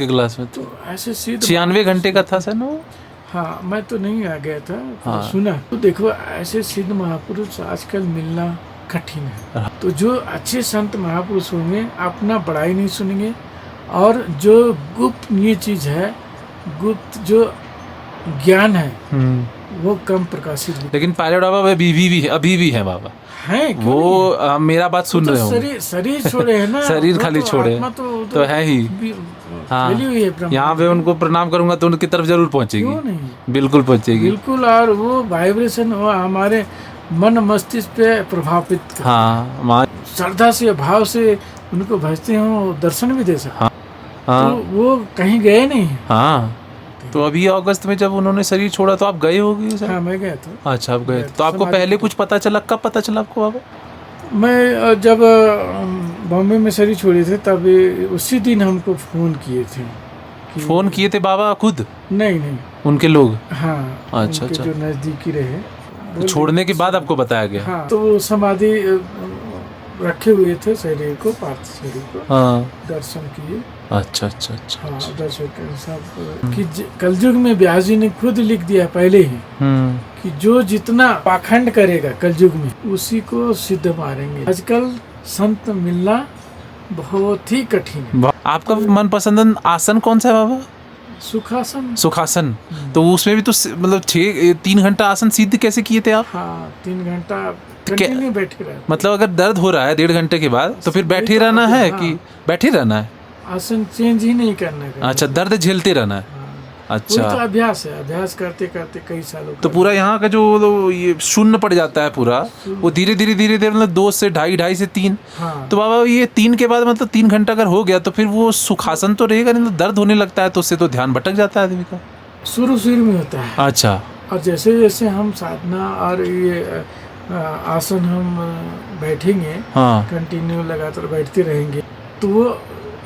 गिलास में। तो ऐसे सिद्ध 96 घंटे का था सर वो। हाँ, मैं तो नहीं आ गया था, हाँ। सुना। तो देखो ऐसे सिद्ध महापुरुष आजकल मिलना कठिन है। तो जो अच्छे संत महापुरुष होंगे अपना बड़ाई नहीं सुनेंगे, और जो गुप्त ये चीज है, गुप्त जो ज्ञान है वो कम प्रकाशित। लेकिन पायलट बाबा अभी भी है बाबा हैं, वो मेरा बात सुन रहे हो। शरीर छोड़े है ना, शरीर खाली छोड़े तो है ही। हाँ, यहाँ पे उनको प्रणाम करूंगा तो उनकी तरफ जरूर पहुंचेगी, बिल्कुल पहुंचेगी, बिल्कुल। और वो वाइब्रेशन वो हमारे मन मस्तिष्क पे प्रभावित। हाँ, श्रद्धा से भाव से उनको भजते हो, दर्शन भी दे सकते। हाँ, हाँ। तो वो कहीं गए नहीं। हाँ, तो अभी अगस्त में जब उन्होंने शरीर छोड़ा तो आप गए होगे सर? हाँ, मैं गया था। अच्छा, आप गए थे। तो आपको समाधि पहले के कुछ पता चला? कब पता चला आपको बाबा? मैं जब बॉम्बे में शरीर छोड़े थे तब उसी दिन हमको फ़ोन किए थे कि फोन किए थे बाबा खुद? नहीं, उनके लोग? हाँ, अच्छा, उनके अच्छा। जो नज़दीकी रहे। तो छोड़ने के बाद आपको बताया गया? हाँ, तो वो समाधि रखे हुए थे शरीर को, पार्थिव शरीर को, हाँ। दर्शन किए। अच्छा अच्छा अच्छा हाँ, अच्छा। दर्शन के सब कि कलयुग में व्यास जी ने खुद लिख दिया पहले ही कि जो जितना पाखंड करेगा कलयुग में उसी को सिद्ध मारेंगे। आजकल संत मिलना बहुत ही कठिन है। आपका मनपसंद आसन कौन सा है बाबा? सुखासन। सुखासन। तो उसमें भी तो मतलब 3 घंटा आसन सिद्ध कैसे किए थे आप? हाँ, 3 घंटा तो क्या- कंटिन्यू बैठे रहे। मतलब अगर दर्द हो रहा है 1.5 घंटे के बाद तो फिर बैठे रहना है कि बैठे रहना है? आसन चेंज ही नहीं करना है। अच्छा, दर्द झेलते रहना है। वो अच्छा, तो अभ्यास है, अभ्यास करते करते कई सालों तो का। पूरा यहाँ का जो ये शून्य पड़ जाता है पूरा, वो धीरे धीरे धीरे धीरे मतलब 2 से 2.5 से 3। हाँ, तो बाबा ये 3 के बाद मतलब 3 घंटा अगर हो गया तो फिर वो सुखासन तो रहेगा नहीं, तो दर्द होने लगता है तो उससे तो ध्यान भटक जाता है आदमी का। शुरू में होता है। अच्छा। और जैसे जैसे हम साधना और ये आसन हम बैठेंगे, हाँ। कंटिन्यू लगातार बैठते रहेंगे तो वो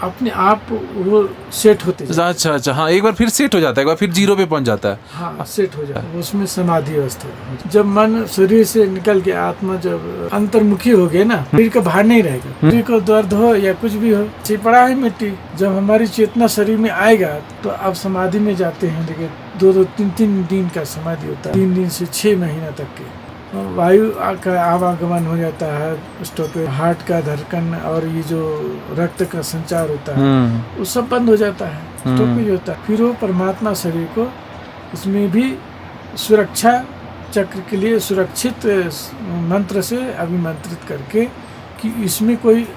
अपने आप वो सेट होते जाते अच्छा अच्छा, हाँ, एक बार फिर सेट हो जाता है, एक बार फिर 0 पे पहुंच जाता है। हाँ, सेट हो जाता है। उसमें समाधि अवस्था हो जाती है। जब मन शरीर से निकल के आत्मा जब अंतर्मुखी हो गए ना, शरीर का भार नहीं रहेगा। शरीर को दर्द हो या कुछ भी हो, चिपड़ा है मिट्टी। जब हमारी चेतना शरीर में आएगा तो अब समाधि में जाते हैं। लेकिन 2-2, 3-3 दिन का समाधि होता है, 3 दिन से 6 महीना तक के। वायु का आवागमन हो जाता है, स्टॉपेज, हार्ट का धड़कन और ये जो रक्त का संचार होता है वो सब बंद हो जाता है, स्टॉपेज होता है। फिर वो परमात्मा शरीर को उसमें भी सुरक्षा चक्र के लिए सुरक्षित मंत्र से अभिमंत्रित करके कि इसमें कोई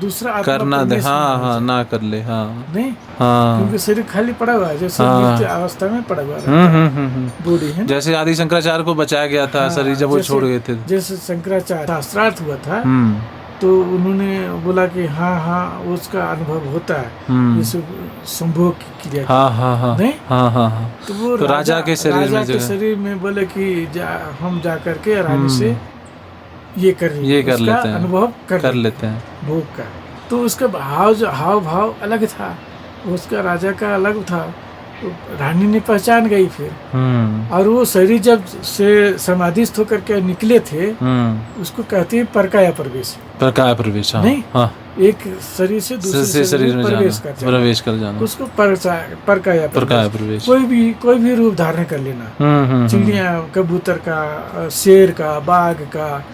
दूसरा आत्मा करना दे। प्रवेश हाँ ना हाँ, हो ना कर ले। हाँ जाए। नहीं, हाँ। क्योंकि शरीर खाली पड़ा हुआ है, जैसे हाँ। मृत्यु अवस्था में पड़ा हुआ है बॉडी है। जैसे आदि शंकराचार्य को बचाया गया था शरीर जब वो छोड़ गए थे। जैसे शंकराचार्य शास्त्रार्थ हुआ था तो उन्होंने बोला कि हाँ उसका अनुभव होता है, जैसे संभोग की क्रिया। हाँ हाँ हाँ, नहीं? हाँ हाँ हाँ। तो वो तो राजा के शरीर में राजा के शरीर में बोले कि हम जा करके रानी से ये कर लेते हैं, अनुभव कर लेते हैं भोग का। तो उसका हाव भाव अलग था, उसका राजा का अलग था। तो रानी ने पहचान गई फिर। और वो शरीर जब से समाधिस्थ होकर के निकले थे उसको कहते हैं परकाया प्रवेश। परकाया प्रवेश, हाँ। नहीं, हाँ। एक शरीर से दूसरे शरीर में प्रवेश कर जाना, उसको परकाया प्रवेश। कोई भी रूप धारण कर लेना। चिड़िया, कबूतर का, शेर का, बाघ का,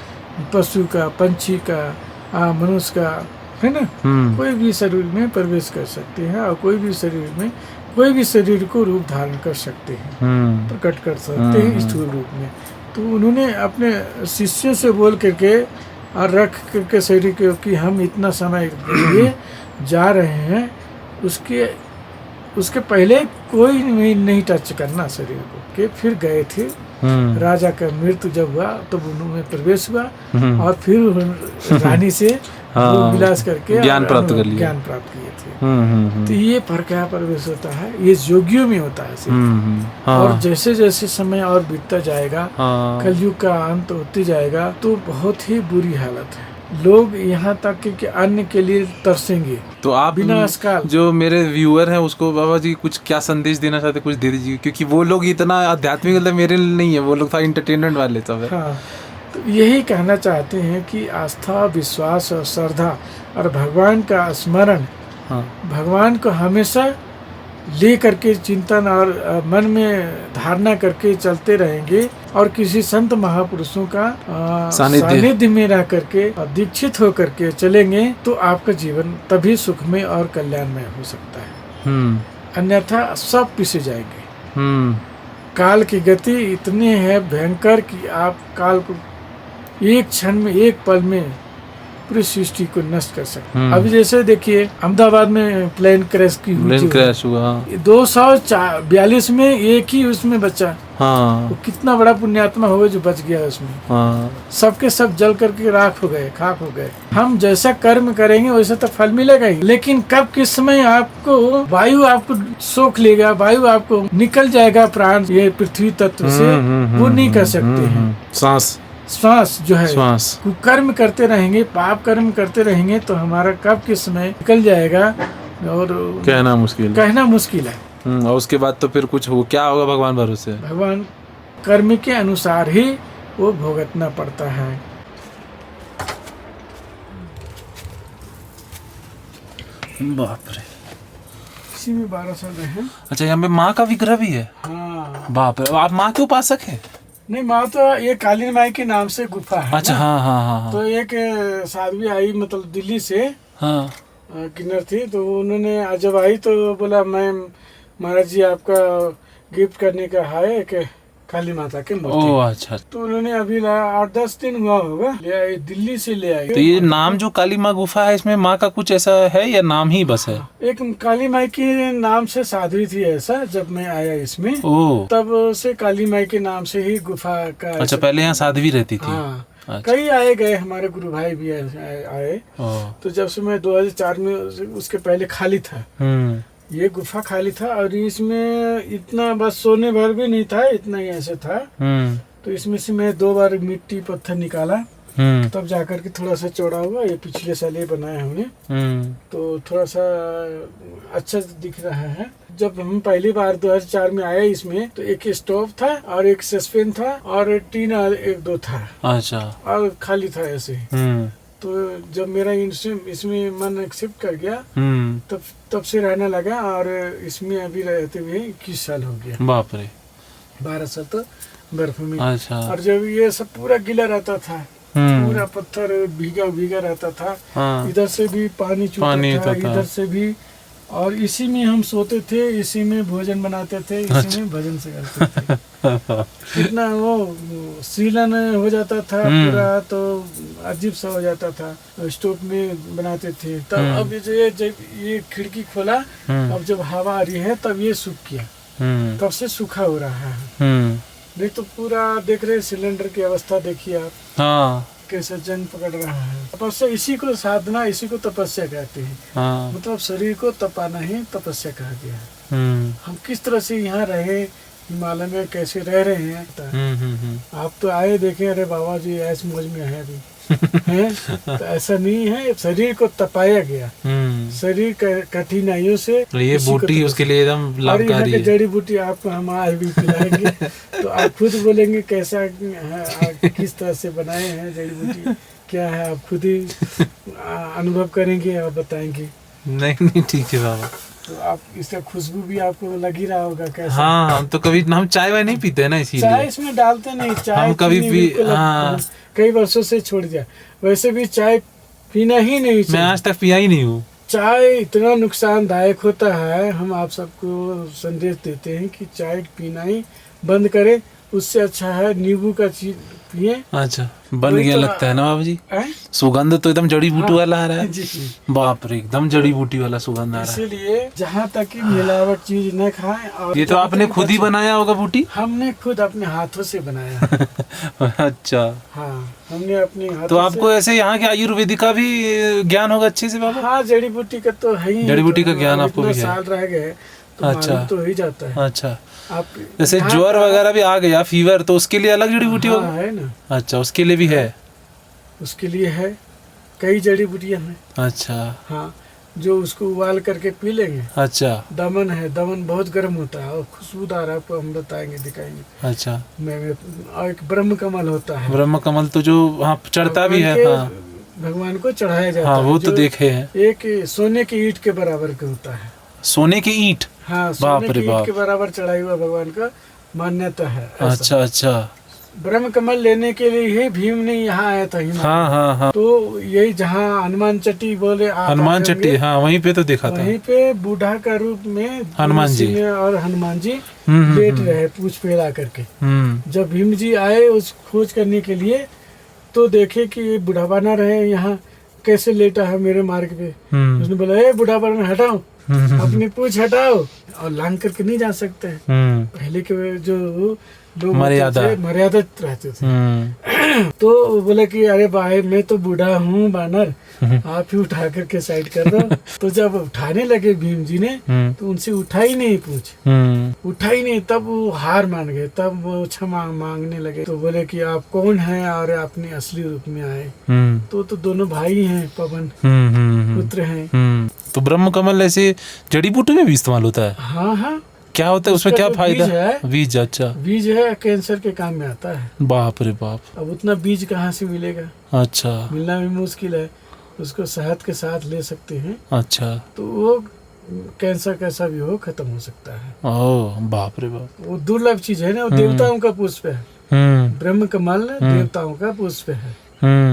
पशु का, पंछी का, मनुष्य का, है ना, कोई भी शरीर में प्रवेश कर सकते हैं और कोई भी शरीर में कोई भी शरीर को रूप धारण कर सकते हैं, प्रकट कर सकते हैं स्थूल रूप में। तो उन्होंने अपने शिष्यों से बोल करके और रख करके शरीर के कि हम इतना समय के लिए जा रहे हैं, उसके पहले कोई नहीं टच करना शरीर को। के फिर गए थे। राजा का मृत्यु जब हुआ तो उन्होंने प्रवेश हुआ और फिर रानी से विलास करके ज्ञान प्राप्त कर लिया, ज्ञान प्राप्त किए थे। तो ये परकाया प्रवेश होता है, ये योगियों में होता है सिर्फ। और जैसे जैसे समय और बीतता जाएगा, कलयुग का अंत होते जाएगा तो बहुत ही बुरी हालत है। लोग यहाँ तक कि अन्न के लिए तरसेंगे। तो आप विनाशकाल जो मेरे व्यूअर हैं उसको बाबा जी कुछ क्या संदेश देना चाहते, कुछ दे दीजिए, क्योंकि वो लोग इतना आध्यात्मिक मतलब मेरे लिए नहीं है, वो लोग था इंटरटेनमेंट वाले सब है। हाँ, तो यही कहना चाहते हैं कि आस्था, विश्वास और श्रद्धा और भगवान का स्मरण, भगवान को हमेशा ले करके चिंतन और मन में धारणा करके चलते रहेंगे और किसी संत महापुरुषों का सानिध्य में रह करके दीक्षित हो करके चलेंगे तो आपका जीवन तभी सुखमय और कल्याणमय हो सकता है। अन्यथा सब पिसे जाएंगे। काल की गति इतनी है भयंकर कि आप काल को एक क्षण में, एक पल में पूरी सृष्टि को नष्ट कर सकते हैं। अभी जैसे देखिए अहमदाबाद में प्लेन क्रैश की हुई प्लेन थी, क्रैश हुआ। 242 में एक ही उसमें बचा। हाँ वो कितना बड़ा पुण्यात्मा होगा जो बच गया उसमें। हाँ सबके सब जल करके राख हो गए, खाक हो गए। हम जैसा कर्म करेंगे वैसा तो फल मिलेगा ही, लेकिन कब किस समय आपको वायु आपको सोख लेगा, वायु आपको निकल जाएगा प्राण ये पृथ्वी तत्व से, वो नहीं कर सकते हैं। श्वास जो है, श्वास कर्म करते रहेंगे, पाप कर्म करते रहेंगे तो हमारा कब किस समय निकल जाएगा और कहना मुश्किल है। और उसके बाद तो फिर कुछ हो, क्या होगा भगवान भरोसे। भगवान कर्म के अनुसार ही वो भुगतना पड़ता है। बाप रे, इसी में 12 साल रहे। अच्छा, यहाँ पे माँ का विग्रह भी है। हाँ। बाप रे, आप माँ के उपासक हैं? नहीं, माँ तो ये काली माई के नाम से गुफा है। अच्छा, हाँ हाँ हाँ। तो एक साध्वी आई, मतलब दिल्ली से, हाँ किन्नर थी, तो उन्होंने जब आई तो बोला मैं महाराज जी आपका गिफ्ट करने का है एक काली माता के मूर्ति। ओह अच्छा। तो उन्होंने अभी 8-10 दिन हुआ होगा, ले आई, दिल्ली से ले आई। तो ये नाम जो काली माँ गुफा है, इसमें माँ का कुछ ऐसा है या नाम ही बस है? एक काली माई के नाम से साध्वी थी ऐसा, जब मैं आया इसमें ओह, तब से काली माई के नाम से ही गुफा का। अच्छा, पहले यहाँ साध्वी रहती थी। हाँ। अच्छा। कई आए गए, हमारे गुरु भाई भी आए। तो जब से मैं 2004 में, उसके पहले खाली था, ये गुफा खाली था, और इसमें इतना बस सोने भर भी नहीं था, इतना ही ऐसे था। तो इसमें से मैं 2 बार मिट्टी पत्थर निकाला, तब जाकर के थोड़ा सा चौड़ा हुआ। ये पिछले साल ये बनाया हमने, तो थोड़ा सा अच्छा दिख रहा है। जब हम पहली बार 2004 में आए इसमें, तो एक स्टोव था और एक सस्पेन था और टीन 1-2 था। अच्छा। और खाली था ऐसे। तो जब मेरा इसमें मन एक्सेप्ट कर गया, तब से रहने लगा, और इसमें अभी रहते हुए 21 साल हो गया। बाप रे, 12 साल तो बर्फ में। अच्छा। और जब ये सब पूरा गीला रहता था, पूरा पत्थर भीगा रहता था। इधर से भी पानी चूता था, इधर से भी, और इसी में हम सोते थे, इसी में भोजन बनाते थे, इसी में भजन से करते थे। कितना वो सीलन हो जाता था पूरा, तो अजीब सा हो जाता था। स्टोव में बनाते थे तब। अब जब ये खिड़की खोला, अब जब हवा आ रही है तब ये सूख गया, तब से सूखा हो रहा है। नहीं तो पूरा देख रहे सिलेंडर की अवस्था देखिए आप। हाँ। कैसे जंग पकड़ रहा है। तपस्या, इसी को साधना, इसी को तपस्या कहते हैं। हाँ। मतलब शरीर को तपाना ही तपस्या कहा गया है। हम किस तरह से यहाँ रहे, हिमालय में कैसे रह रहे हैं। आप तो आए देखे, अरे बाबा जी ऐस मौज में है अभी। है? तो ऐसा नहीं है, शरीर को तपाया गया। शरीर कठिनाइयों से। ये बूटी उसके लिए एकदम लाभकारी है। जड़ी बूटी आपको हम आज भी पिलाएंगे। तो आप खुद बोलेंगे कैसा है, किस तरह से बनाए हैं, जड़ी बूटी क्या है, आप खुद ही अनुभव करेंगे और बताएंगे। नहीं ठीक है बाबा। तो आप इसका खुशबू भी आपको लग ही रहा होगा कैसा। हाँ, हम तो कभी हम चाय वाय नहीं पीते ना, इसीलिए चाय इसमें डालते नहीं। चाय हम कभी भी कई वर्षों से छोड़ दिया। वैसे भी चाय पीना ही नहीं चाहिए। मैं आज तक पिया ही नहीं हूँ। चाय इतना नुकसानदायक होता है, हम आप सबको संदेश देते हैं कि चाय पीना ही बंद करें। उससे अच्छा है नींबू का चीज पिए। अच्छा, बन गया लगता है ना बाबू जी। सुगंध तो एकदम जड़ी बूटी वाला आ रहा है। बाप रे, एकदम जड़ी बूटी वाला सुगंध आ रहा है। इसलिए जहाँ तक कि मिलावट चीज न खाएं। और ये तो आपने खुद ही बनाया होगा बूटी? हमने खुद अपने हाथों से बनाया। अच्छा। हाँ, हमने अपने हाथों। तो आपको ऐसे यहाँ के आयुर्वेदिक का भी ज्ञान होगा अच्छे से बाबा? हाँ, जड़ी बूटी का तो है ही। जड़ी बूटी का ज्ञान आपको भी है? साल रह गए तो अच्छा, तो ही जाता है। अच्छा। आप जैसे ज्वर वगैरह भी आ गया, फीवर, तो उसके लिए अलग जड़ी बूटी होगा? है ना। अच्छा, उसके लिए भी है? उसके लिए है, कई जड़ी बूटियां हैं। अच्छा। हाँ, जो उसको उबाल करके पी लेंगे। अच्छा। दमन है, दमन बहुत गर्म होता है और खुशबूदार, आपको हम बताएंगे, दिखाएंगे। अच्छा। और एक ब्रह्म कमल होता है। ब्रह्म कमल तो जो वहाँ चढ़ता भी है। हाँ, भगवान को चढ़ाया जाता है। हाँ, वो तो देखे हैं। एक सोने की ईंट के बराबर का होता है। सोने की ईंट? हाँ, सोने की ईंट के बराबर चढ़ाई हुआ भगवान का मान्यता है। अच्छा अच्छा। ब्रह्म कमल लेने के लिए ही भीम ने यहाँ आया था। हाँ हाँ हाँ। तो यही जहाँ हनुमान चट्टी बोले, हनुमान चट्टी, हाँ, वहीं पे तो देखा था। वहीं पे बूढ़ा का रूप में हनुमान जी और हनुमान जी लेट रहे, पूछ फैला करके। जब भीम जी आए उस खोज करने के लिए, तो देखे कि ये बुढ़ावा ना रहे यहाँ, कैसे लेटा है मेरे मार्ग पे। उसने बोला, ए बूढ़ा बरन हटाओ, अपनी पूछ हटाओ, और लांग करके नहीं जा सकते हैं। पहले के जो लोग मर्यादा रहते थे। तो वो बोले कि अरे भाई मैं तो बूढ़ा हूँ बानर, आप ही उठा करके साइड कर दो। तो जब उठाने लगे भीम जी ने, तो उनसे उठा ही नहीं पूछ, उठा ही नहीं। तब वो हार मान गए, तब वो क्षमा मांगने लगे। तो बोले कि आप कौन हैं और अपने असली रूप में आए। तो दोनों भाई हैं, पवन पुत्र हैं। तो ब्रह्म कमल ऐसे जड़ी बूटी में भी इस्तेमाल होता है? हाँ हाँ। क्या होता है उसमें, क्या फायदा? बीज, अच्छा बीज है, कैंसर के काम में आता है। बाप रे बाप। अब उतना बीज कहाँ से मिलेगा? अच्छा, मिलना भी मुश्किल है। उसको शहद के साथ ले सकते हैं। अच्छा, तो वो कैंसर कैसा भी हो खत्म हो सकता है। ओह बाप रे बाप। वो दुर्लभ चीज है ना, वो देवताओं का पुष्प है। ब्रह्म कमल देवताओं का पुष्प है।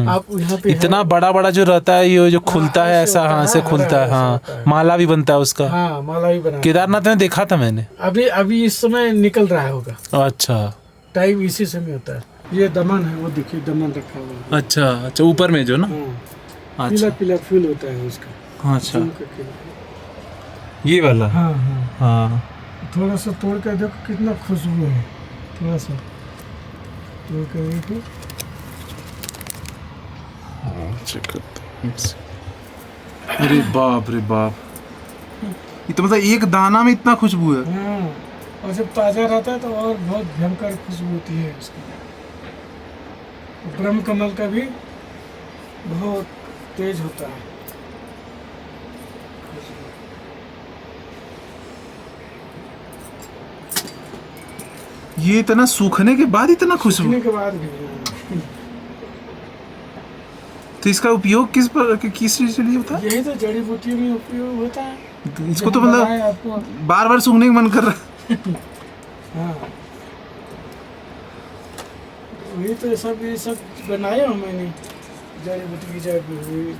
आप यहाँ पे इतना बड़ा बड़ा जो रहता है, ये जो खुलता है ऐसा, हाँ से खुलता है, हाँ माला भी बनता है उसका। हाँ माला भी बना। केदारनाथ में देखा था मैंने। अभी इस समय निकल रहा होगा। अच्छा, टाइम इसी समय होता है। ये दमन है, वो देखिए दमन रखा हुआ है। अच्छा अच्छा, ऊपर में जो ना, पीला पीला फूल होता है उसका। अच्छा, ये वाला। हाँ हाँ हाँ, थोड़ा सा तोड़ कर देखो कितना खुशबू है। थोड़ा सा तोड़ कर देखो। अरे बाप रे बाप, ये तो मतलब एक दाना में इतना खुशबू है। हाँ, और जब ताजा रहता है तो और बहुत भयंकर खुशबू होती है उसकी। ब्रह्म कमल का भी बहुत तेज होता है। ये इतना सूखने के बाद इतना खुशबू? सूखने के बाद भी। तो इसका उपयोग किस चीज के लिए होता है? यही तो जड़ी बूटियों में उपयोग होता है। इसको तो मतलब आपको बार बार सूंघने का मन कर रहा है। हाँ, वही तो ये सब बनाया हूँ मैंने। जड़ी बूटी की जड़ी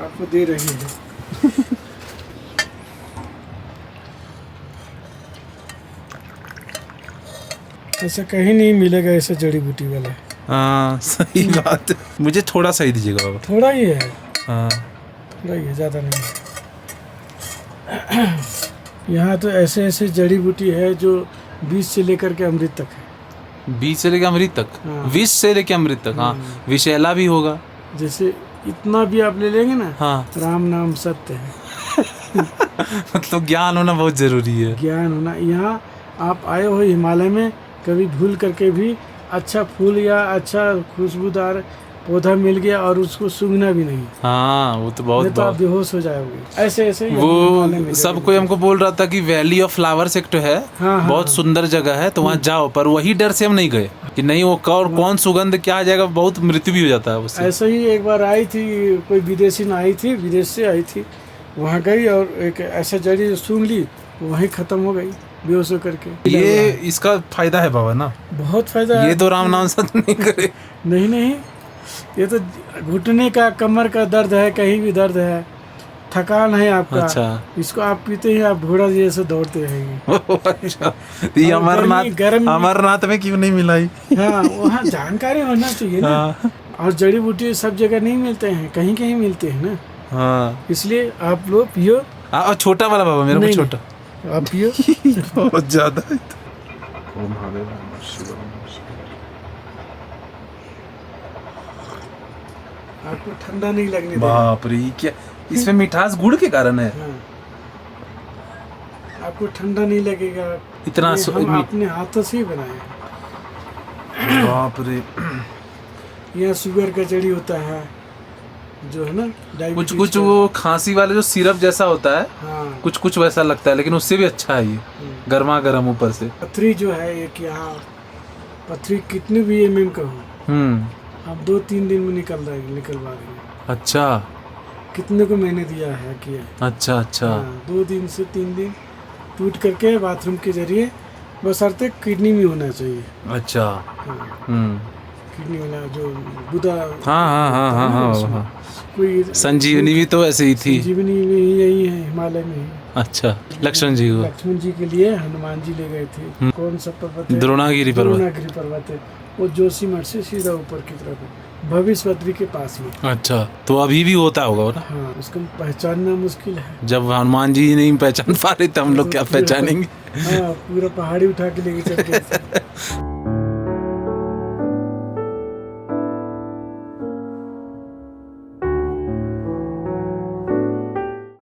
आपको दे रही है। ऐसा कहीं नहीं मिलेगा, ऐसा जड़ी बूटी वाला। हाँ सही बात है। मुझे थोड़ा सा ही दीजिएगा बाबा। थोड़ा ही है। हाँ, थोड़ा ही है, ज़्यादा नहीं है। यहाँ तो ऐसे ऐसे जड़ी बूटी है जो बीज से लेकर के अमृत तक है। बीज से लेकर अमृत तक? हाँ। विष से लेकर अमृत तक? हाँ, विषैला भी होगा। जैसे इतना भी आप ले लेंगे ना, हाँ, राम नाम सत्य है। मतलब ज्ञान होना बहुत जरूरी है। ज्ञान होना। यहाँ आप आए हो हिमालय में, कभी भूल करके भी अच्छा फूल या अच्छा खुशबूदार पौधा मिल गया और उसको सूंघना भी नहीं, हाँ वो तो बहुत तो आप बेहोश हो जाओगे। ऐसे ऐसे वो सब कोई हमको बोल रहा था कि वैली ऑफ फ्लावर्स एक तो है। हाँ, बहुत सुंदर जगह है, तो वहाँ जाओ, पर वही डर से हम नहीं गए कि नहीं वो कौन सुगंध क्या आ जाएगा, बहुत मृत्यु भी हो जाता है उससे। ऐसे ही एक बार आई थी, कोई विदेशी ना आई थी, विदेश से आई थी, वहाँ गई और एक ऐसा जड़ी सूंघ ली, वहीं खत्म हो गई बेहोश होकर के। ये इसका फायदा है बाबा ना? बहुत फायदा है। ये तो राम नाम सत्य नहीं करे। नहीं, ये तो घुटने का, कमर का दर्द है, कहीं भी दर्द है, थकान है आपका। अच्छा। इसको आप पीते ही आप घोड़ा जैसे दौड़ते रहेंगे। अच्छा, ये अमरनाथ में क्यों नहीं मिलाई? हाँ, वहाँ जानकारी होना चाहिए ना। और जड़ी बूटी सब जगह नहीं मिलते हैं, कहीं कहीं मिलते हैं ना। हाँ, इसलिए आप लोग पियो। छोटा वाला बाबा, मेरा को छोटा आप पियो। बहुत ज्यादा है। आपको ठंडा नहीं लगने देगा। बाप रे, क्या इसमें मिठास गुड़ के कारण है? हाँ। आपको ठंडा नहीं लगेगा। इतना हम अपने हाथों से ही बनाए। बाप रे। यहाँ शुगर का जड़ी होता है जो है ना, कुछ वो खांसी वाले जो सिरप जैसा होता है। हाँ। कुछ वैसा लगता है, लेकिन उससे भी अच्छा है ये, गर्मा गर्म ऊपर से। पथरी जो है एक, यहाँ पथरी कितनी भी mm का हो, आप 2-3 दिन में निकलवा देंगे। अच्छा, कितने को मैंने दिया है किया। अच्छा अच्छा। 2 दिन से 3 दिन टूट करके बाथरूम के जरिए, बशर्ते किडनी में होना चाहिए। अच्छा। किडनी वाला जो बुधा। हाँ। कोई संजीवनी भी तो ऐसे ही थी। संजीवनी में यही है, हिमालय में ही। अच्छा, लक्ष्मण जी के लिए हनुमान जी ले गए थे। कौन सा पर्वत है? द्रोणागिरी पर्वत है। वो जोशीमठ से सीधा ऊपर की तरफ है। भविष्य बद्री के पास में। अच्छा, तो अभी भी होता होगा ना? हाँ, उसको पहचानना मुश्किल है। जब हनुमान जी नहीं पहचान पा रहे तो हम लोग क्या पहचानेंगे? हाँ, पूरा पहाड़ी उठा के लेके चल गए।